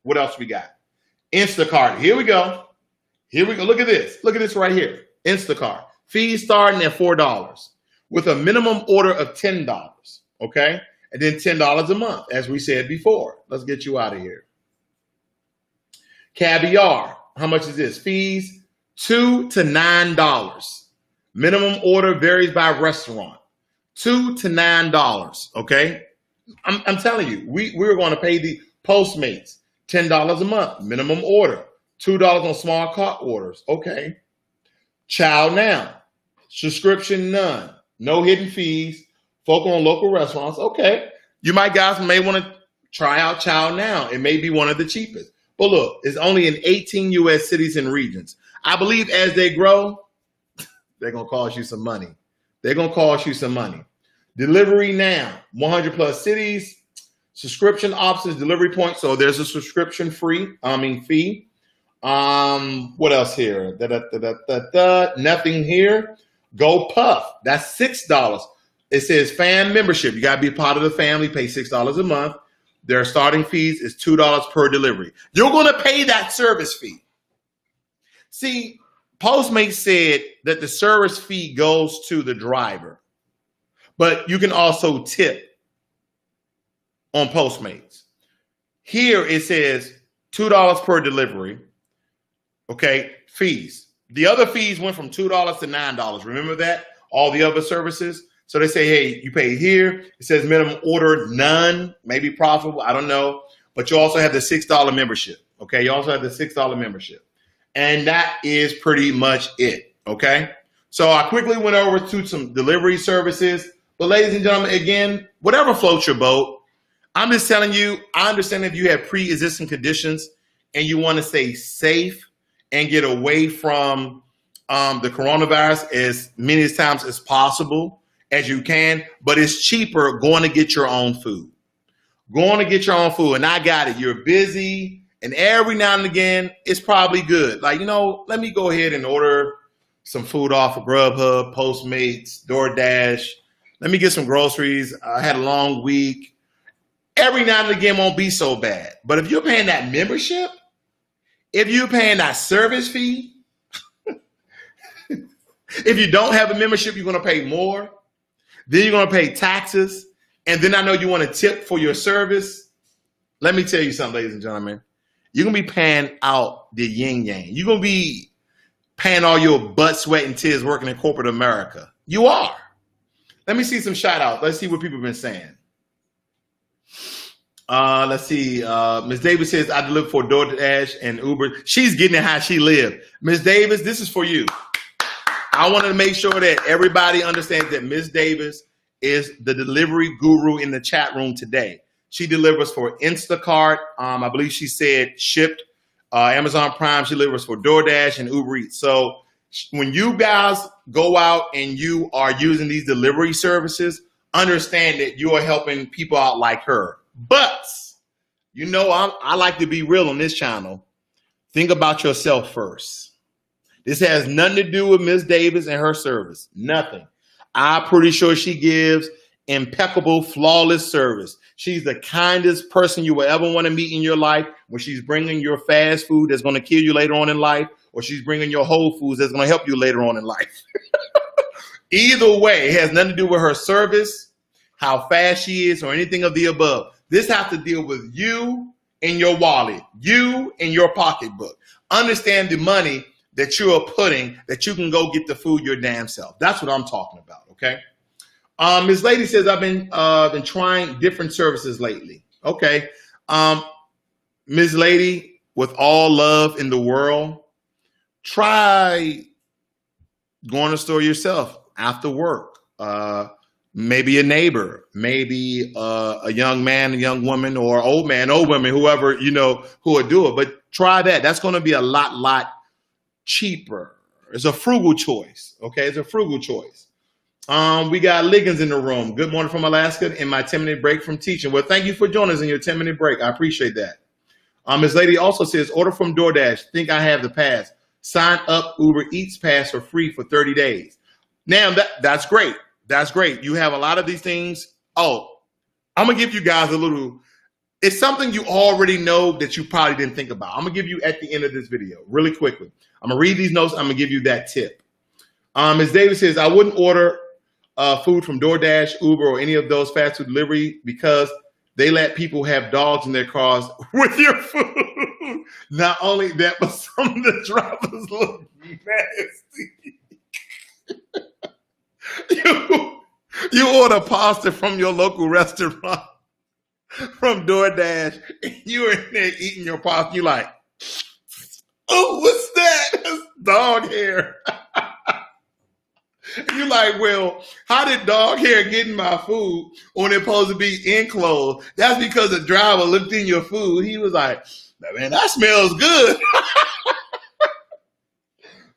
What else we got? Instacart. Here we go. Look at this right here. Instacart. Fees starting at $4 with a minimum order of $10. Okay? And then $10 a month, as we said before. Let's get you out of here. Caviar. How much is this? Fees $2 to $9. Minimum order varies by restaurant. $2 to $9. Okay? I'm telling you, we're going to pay the Postmates $10 a month. Minimum order. $2 on small cart orders. Okay. Chow Now. Subscription none. No hidden fees. Focus on local restaurants. Okay. You guys may want to try out Chow Now. It may be one of the cheapest. But look, it's only in 18 U.S. cities and regions. I believe as they grow, they're going to cost you some money. Delivery Now. 100 plus cities. Subscription options, delivery points. So there's a subscription fee. What else here? Nothing here. Go Puff. That's $6. It says fan membership. You got to be part of the family. Pay $6 a month. Their starting fees is $2 per delivery. You're going to pay that service fee. See, Postmates said that the service fee goes to the driver, but you can also tip on Postmates. Here it says $2 per delivery. Okay, fees. The other fees went from $2 to $9. Remember that? All the other services. So they say, hey, you pay here. It says minimum order, none, maybe profitable. I don't know. But you also have the $6 membership. Okay, you also have the $6 membership. And that is pretty much it. Okay. So I quickly went over to some delivery services. But ladies and gentlemen, again, whatever floats your boat, I'm just telling you, I understand if you have pre-existing conditions and you want to stay safe and get away from the coronavirus as many times as possible as you can, but it's cheaper going to get your own food. And I got it. You're busy, and every now and again, it's probably good. Like, let me go ahead and order some food off of Grubhub, Postmates, DoorDash, Let me get some groceries. I had a long week. Every now and again won't be so bad. But if you're paying that membership, if you're paying that service fee, if you don't have a membership, you're going to pay more. Then you're going to pay taxes. And then I know you want to tip for your service. Let me tell you something, ladies and gentlemen. You're going to be paying out the yin yang. You're going to be paying all your butt, sweat, and tears working in corporate America. You are. Let me see some shout outs. Let's see what people have been saying. Let's see. Ms. Davis says, I deliver for DoorDash and Uber. She's getting it how she lives. Ms. Davis, this is for you. I wanted to make sure that everybody understands that Ms. Davis is the delivery guru in the chat room today. She delivers for Instacart. I believe she said Shipt, Amazon Prime. She delivers for DoorDash and Uber Eats. So when you guys go out and you are using these delivery services, understand that you are helping people out like her. But, you know, I like to be real on this channel. Think about yourself first. This has nothing to do with Ms. Davis and her service. Nothing. I'm pretty sure she gives impeccable, flawless service. She's the kindest person you will ever want to meet in your life when she's bringing your fast food that's going to kill you later on in life, or she's bringing your whole foods that's going to help you later on in life. Either way, it has nothing to do with her service, how fast she is, or anything of the above. This has to deal with you and your wallet, you and your pocketbook. Understand the money that you are putting that you can go get the food your damn self. That's what I'm talking about, okay? Ms. Lady says, I've been trying different services lately. Okay. Ms. Lady, with all love in the world, try going to the store yourself after work. Maybe a neighbor, maybe a young man, a young woman, or old man, old woman, whoever, you know, who would do it. But try that. That's going to be a lot cheaper. It's a frugal choice. Okay. It's a frugal choice. We got Liggins in the room. Good morning from Alaska in my 10-minute break from teaching. Well, thank you for joining us in your 10-minute break. I appreciate that. This lady also says, order from DoorDash. Think I have the pass. Sign up Uber Eats pass for free for 30 days. Now, that's great. That's great. You have a lot of these things. Oh, I'm going to give you guys a little, it's something you already know that you probably didn't think about. I'm going to give you at the end of this video really quickly. I'm going to read these notes. I'm going to give you that tip. Ms. Davis says, I wouldn't order food from DoorDash, Uber, or any of those fast food delivery because they let people have dogs in their cars with your food. Not only that, but some of the drivers look nasty. You order pasta from your local restaurant from DoorDash, and you're in there eating your pasta. You're like, oh, what's that? That's dog hair. You're like, well, how did dog hair get in my food when it's supposed to be enclosed? That's because the driver looked in your food. He was like, man, that smells good.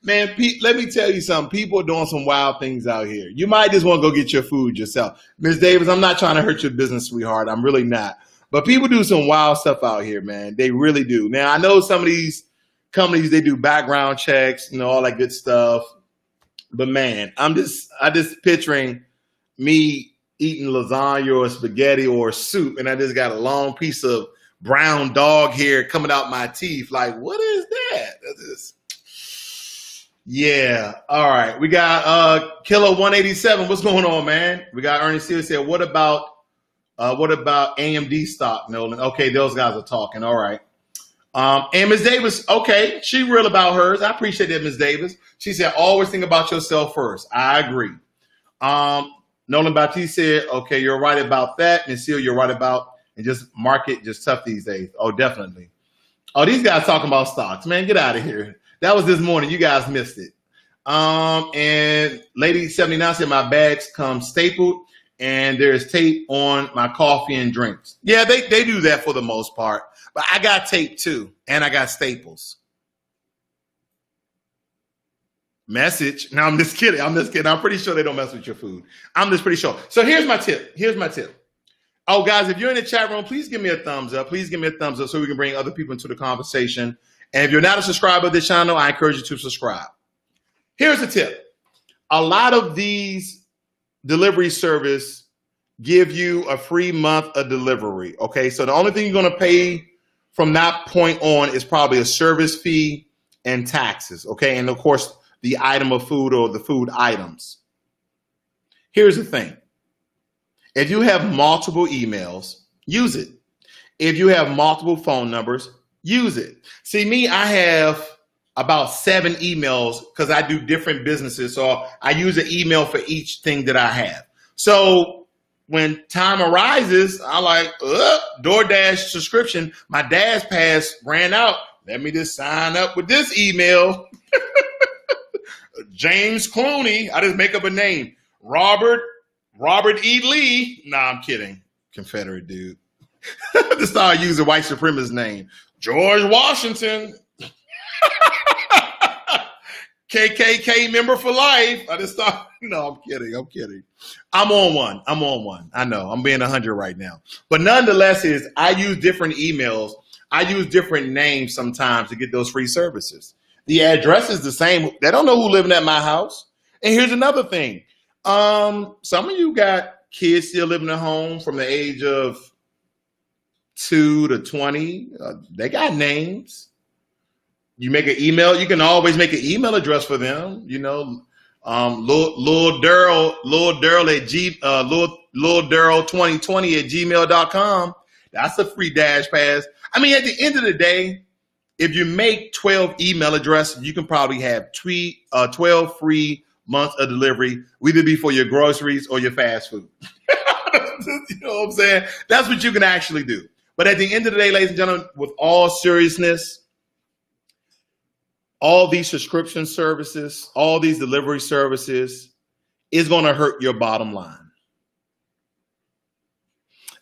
Man, let me tell you something. People are doing some wild things out here. You might just want to go get your food yourself. Ms. Davis, I'm not trying to hurt your business, sweetheart. I'm really not. But people do some wild stuff out here, man. They really do. Now, I know some of these companies, they do background checks, you know, all that good stuff. But man, I just picturing me eating lasagna or spaghetti or soup, and I just got a long piece of brown dog hair coming out my teeth. Like, what is that? Yeah. All right. We got Killer 187. What's going on, man? We got Ernie Sears said, what about AMD stock, Nolan? Okay, those guys are talking. All right. And Ms. Davis, okay, she real about hers. I appreciate that, Ms. Davis. She said, always think about yourself first. I agree. Nolan Baptiste said, okay, you're right about that. Ms. Seal, you're right about, and just market just tough these days. Oh, definitely. Oh, these guys talking about stocks, man, get out of here. That was this morning. You guys missed it. And Lady 79 said, my bags come stapled and there's tape on my coffee and drinks. Yeah, they do that for the most part. But I got tape too, and I got staples. Message. No, I'm just kidding. I'm pretty sure they don't mess with your food. I'm just pretty sure. So here's my tip. Oh, guys, if you're in the chat room, please give me a thumbs up. Please give me a thumbs up so we can bring other people into the conversation. And if you're not a subscriber of this channel, I encourage you to subscribe. Here's a tip. A lot of these delivery service give you a free month of delivery. Okay, so the only thing you're going to pay from that point on is probably a service fee and taxes. Okay, and of course the item of food or the food items. Here's the thing. If you have multiple emails, use it. If you have multiple phone numbers, use it. See, me, I have about 7 emails because I do different businesses. So I use an email for each thing that I have. So when time arises, I like, DoorDash subscription. My Dash Pass ran out. Let me just sign up with this email. James Clooney. I just make up a name. Robert E. Lee. Nah, I'm kidding. Confederate dude. Just start using white supremacist name. George Washington. KKK member for life. I just thought, I'm kidding. I'm on one. I know I'm being 100 right now. But nonetheless, I use different emails. I use different names sometimes to get those free services. The address is the same. They don't know who living at my house. And here's another thing. Some of you got kids still living at home from the age of 2 to 20. They got names. You make an email. You can always make an email address for them. Lil Daryl at Lil Daryl 2020 at gmail.com. That's a free Dash Pass. I mean, at the end of the day, if you make 12 email addresses, you can probably have 12 free months of delivery, whether it be for your groceries or your fast food. You know what I'm saying? That's what you can actually do. But at the end of the day, ladies and gentlemen, with all seriousness, all these subscription services, all these delivery services is going to hurt your bottom line.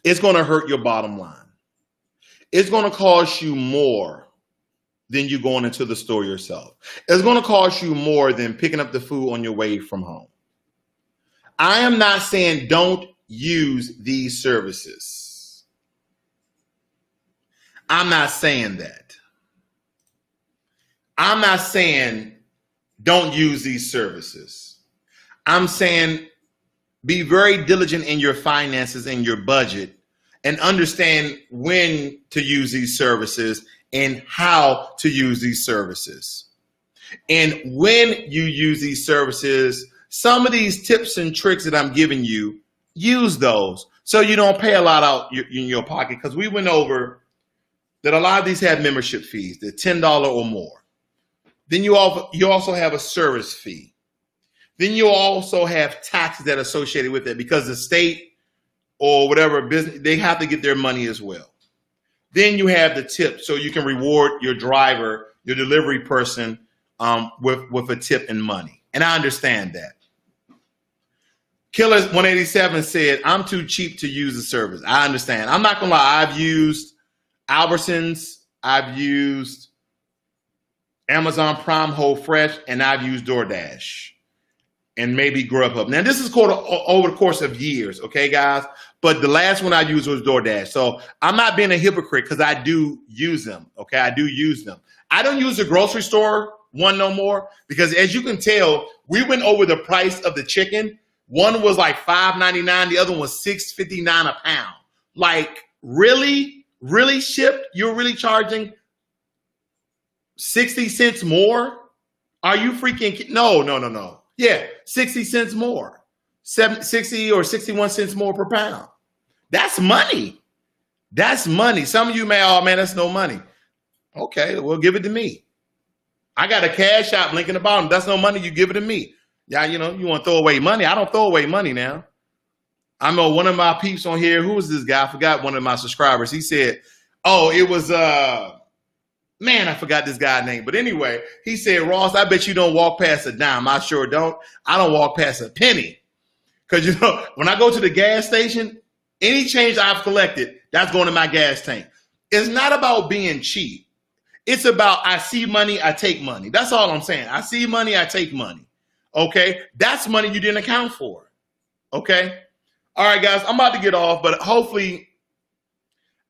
It's going to hurt your bottom line. It's going to cost you more than you going into the store yourself. It's going to cost you more than picking up the food on your way from home. I am not saying don't use these services. I'm not saying that. I'm not saying don't use these services. I'm saying be very diligent in your finances and your budget and understand when to use these services and how to use these services. And when you use these services, some of these tips and tricks that I'm giving you, use those so you don't pay a lot out in your pocket, because we went over that a lot of these have membership fees. They're $10 or more. Then you also have a service fee. Then you also have taxes that are associated with it, because the state or whatever business, they have to get their money as well. Then you have the tip, so you can reward your driver, your delivery person, with a tip and money. And I understand that. Killer 187 said, I'm too cheap to use the service. I understand. I'm not gonna lie. I've used Albertsons, I've used Amazon Prime Whole Fresh, and I've used DoorDash and maybe Grubhub. Now, this is over the course of years, okay, guys? But the last one I used was DoorDash. So I'm not being a hypocrite, because I do use them, okay? I do use them. I don't use the grocery store one no more, because as you can tell, we went over the price of the chicken. One was like $5.99. The other one was $6.59 a pound. Like, really? Really, Shipt? You're really charging 60 cents more? Are you freaking No. Yeah, 60 cents more. 60 or 61 cents more per pound. That's money. That's money. Some of you may, oh man, that's no money. Okay, well, give it to me. I got a Cash App link in the bottom. That's no money. You give it to me. Yeah, you want to throw away money. I don't throw away money now. I know one of my peeps on here, who was this guy? I forgot, one of my subscribers. He said, oh, it was, man, I forgot this guy's name. But anyway, he said, Ross, I bet you don't walk past a dime. I sure don't. I don't walk past a penny. Because, when I go to the gas station, any change I've collected, that's going to my gas tank. It's not about being cheap. It's about, I see money, I take money. That's all I'm saying. I see money, I take money. Okay? That's money you didn't account for. Okay? All right, guys, I'm about to get off, but hopefully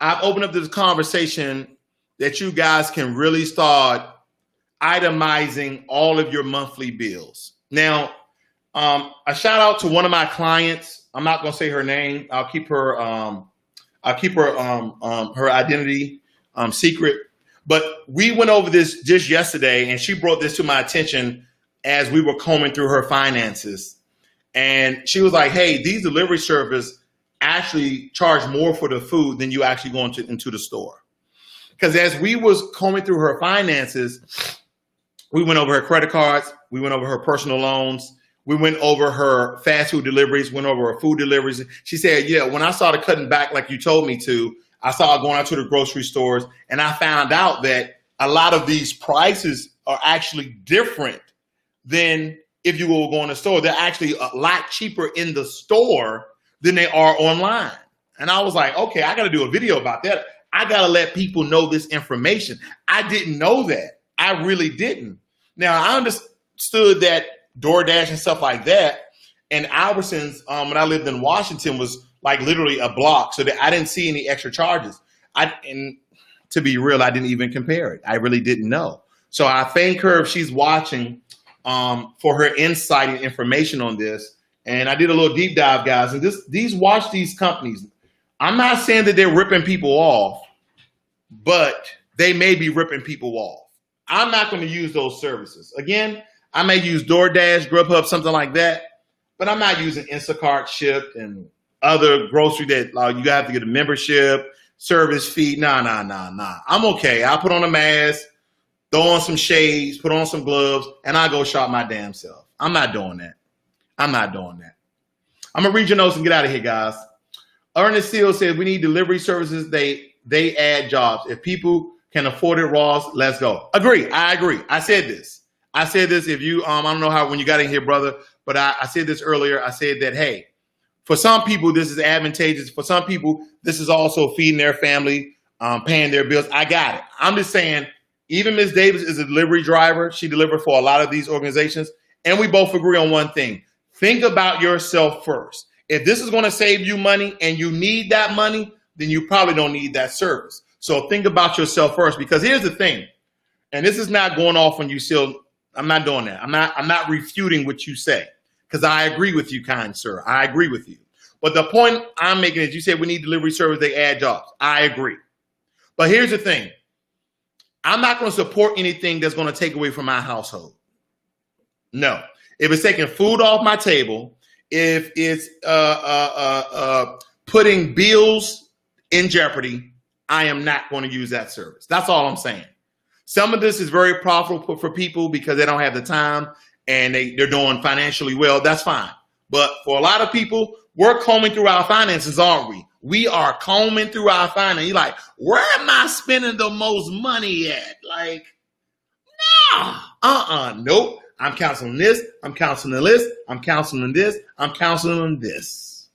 I've opened up this conversation that you guys can really start itemizing all of your monthly bills. Now, A shout out to one of my clients. I'm not going to say her name. I'll keep her her identity secret. But we went over this just yesterday, and she brought this to my attention as we were combing through her finances. And she was like, hey, these delivery services actually charge more for the food than you actually go into the store. Because as we was combing through her finances, we went over her credit cards, we went over her personal loans, we went over her fast food deliveries, went over her food deliveries. She said, yeah, when I started cutting back like you told me to, I started going out to the grocery stores, and I found out that a lot of these prices are actually different than if you were going to the store. They're actually a lot cheaper in the store than they are online. And I was like, okay, I got to do a video about that. I got to let people know this information. I didn't know that. I really didn't. Now, I understood that DoorDash and stuff like that, and Albertsons, when I lived in Washington, was like literally a block, so that I didn't see any extra charges. And to be real, I didn't even compare it. I really didn't know. So I thank her if she's watching for her insight and information on this. And I did a little deep dive, guys. And watch these companies. I'm not saying that they're ripping people off, but they may be ripping people off. I'm not going to use those services. Again, I may use DoorDash, Grubhub, something like that, but I'm not using Instacart, Shipt, and other grocery that you have to get a membership, service fee. Nah. I'm okay. I'll put on a mask, throw on some shades, put on some gloves, and I go shop my damn self. I'm not doing that. I'm going to read your notes and get out of here, guys. Ernest Seal said we need delivery services. They add jobs. If people can afford it, Ross, let's go. Agree. I agree. I said this. If you, I don't know how when you got in here, brother, but I said this earlier. I said that, hey, for some people, this is advantageous. For some people, this is also feeding their family, paying their bills. I got it. I'm just saying, even Ms. Davis is a delivery driver. She delivered for a lot of these organizations. And we both agree on one thing. Think about yourself first. If this is going to save you money and you need that money, then you probably don't need that service. So think about yourself first, because here's the thing. And this is not going off when you still, I'm not doing that. I'm not refuting what you say, because I agree with you, kind sir. I agree with you. But the point I'm making is you said we need delivery service, they add jobs. I agree. But here's the thing. I'm not going to support anything that's going to take away from my household. No. If it's taking food off my table, if it's putting bills in jeopardy, I am not going to use that service. That's all I'm saying. Some of this is very profitable for people because they don't have the time and they're doing financially well. That's fine. But for a lot of people, we're combing through our finances, aren't we? We are combing through our finances. You're like, where am I spending the most money at? Like, nope. I'm counseling this. I'm counseling this. I'm counseling this. I'm counseling this.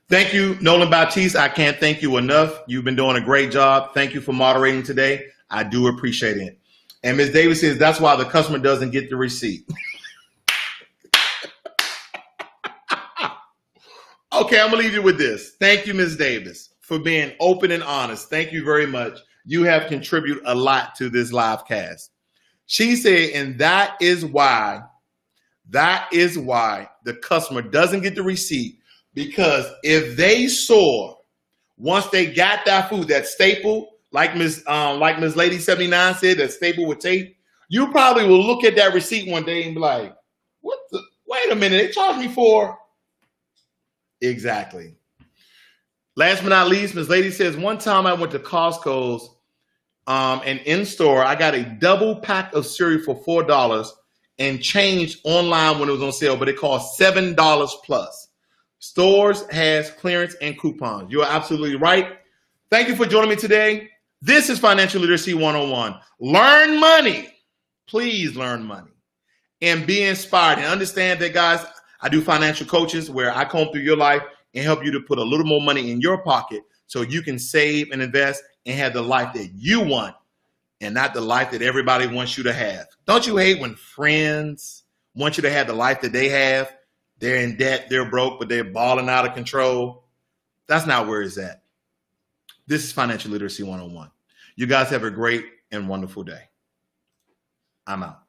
Thank you, Nolan Baptiste. I can't thank you enough. You've been doing a great job. Thank you for moderating today. I do appreciate it. And Ms. Davis says that's why the customer doesn't get the receipt. Okay, I'm going to leave you with this. Thank you, Ms. Davis, for being open and honest. Thank you very much. You have contributed a lot to this live cast. She said, and that is why the customer doesn't get the receipt, because if they saw, once they got that food, that staple, like Ms. Lady 79 said, that staple with tape, you probably will look at that receipt one day and be like, wait a minute, they charged me for. Exactly. Last but not least, Ms. Lady says, one time I went to Costco's and in store, I got a double pack of cereal for $4 and changed online when it was on sale, but it cost $7 plus. Stores has clearance and coupons. You are absolutely right. Thank you for joining me today. This is Financial Literacy 101. Learn money. Please learn money and be inspired, and understand that, guys, I do financial coaches where I comb through your life and help you to put a little more money in your pocket so you can save and invest and have the life that you want and not the life that everybody wants you to have. Don't you hate when friends want you to have the life that they have? They're in debt, they're broke, but they're balling out of control. That's not where it's at. This is Financial Literacy 101. You guys have a great and wonderful day. I'm out.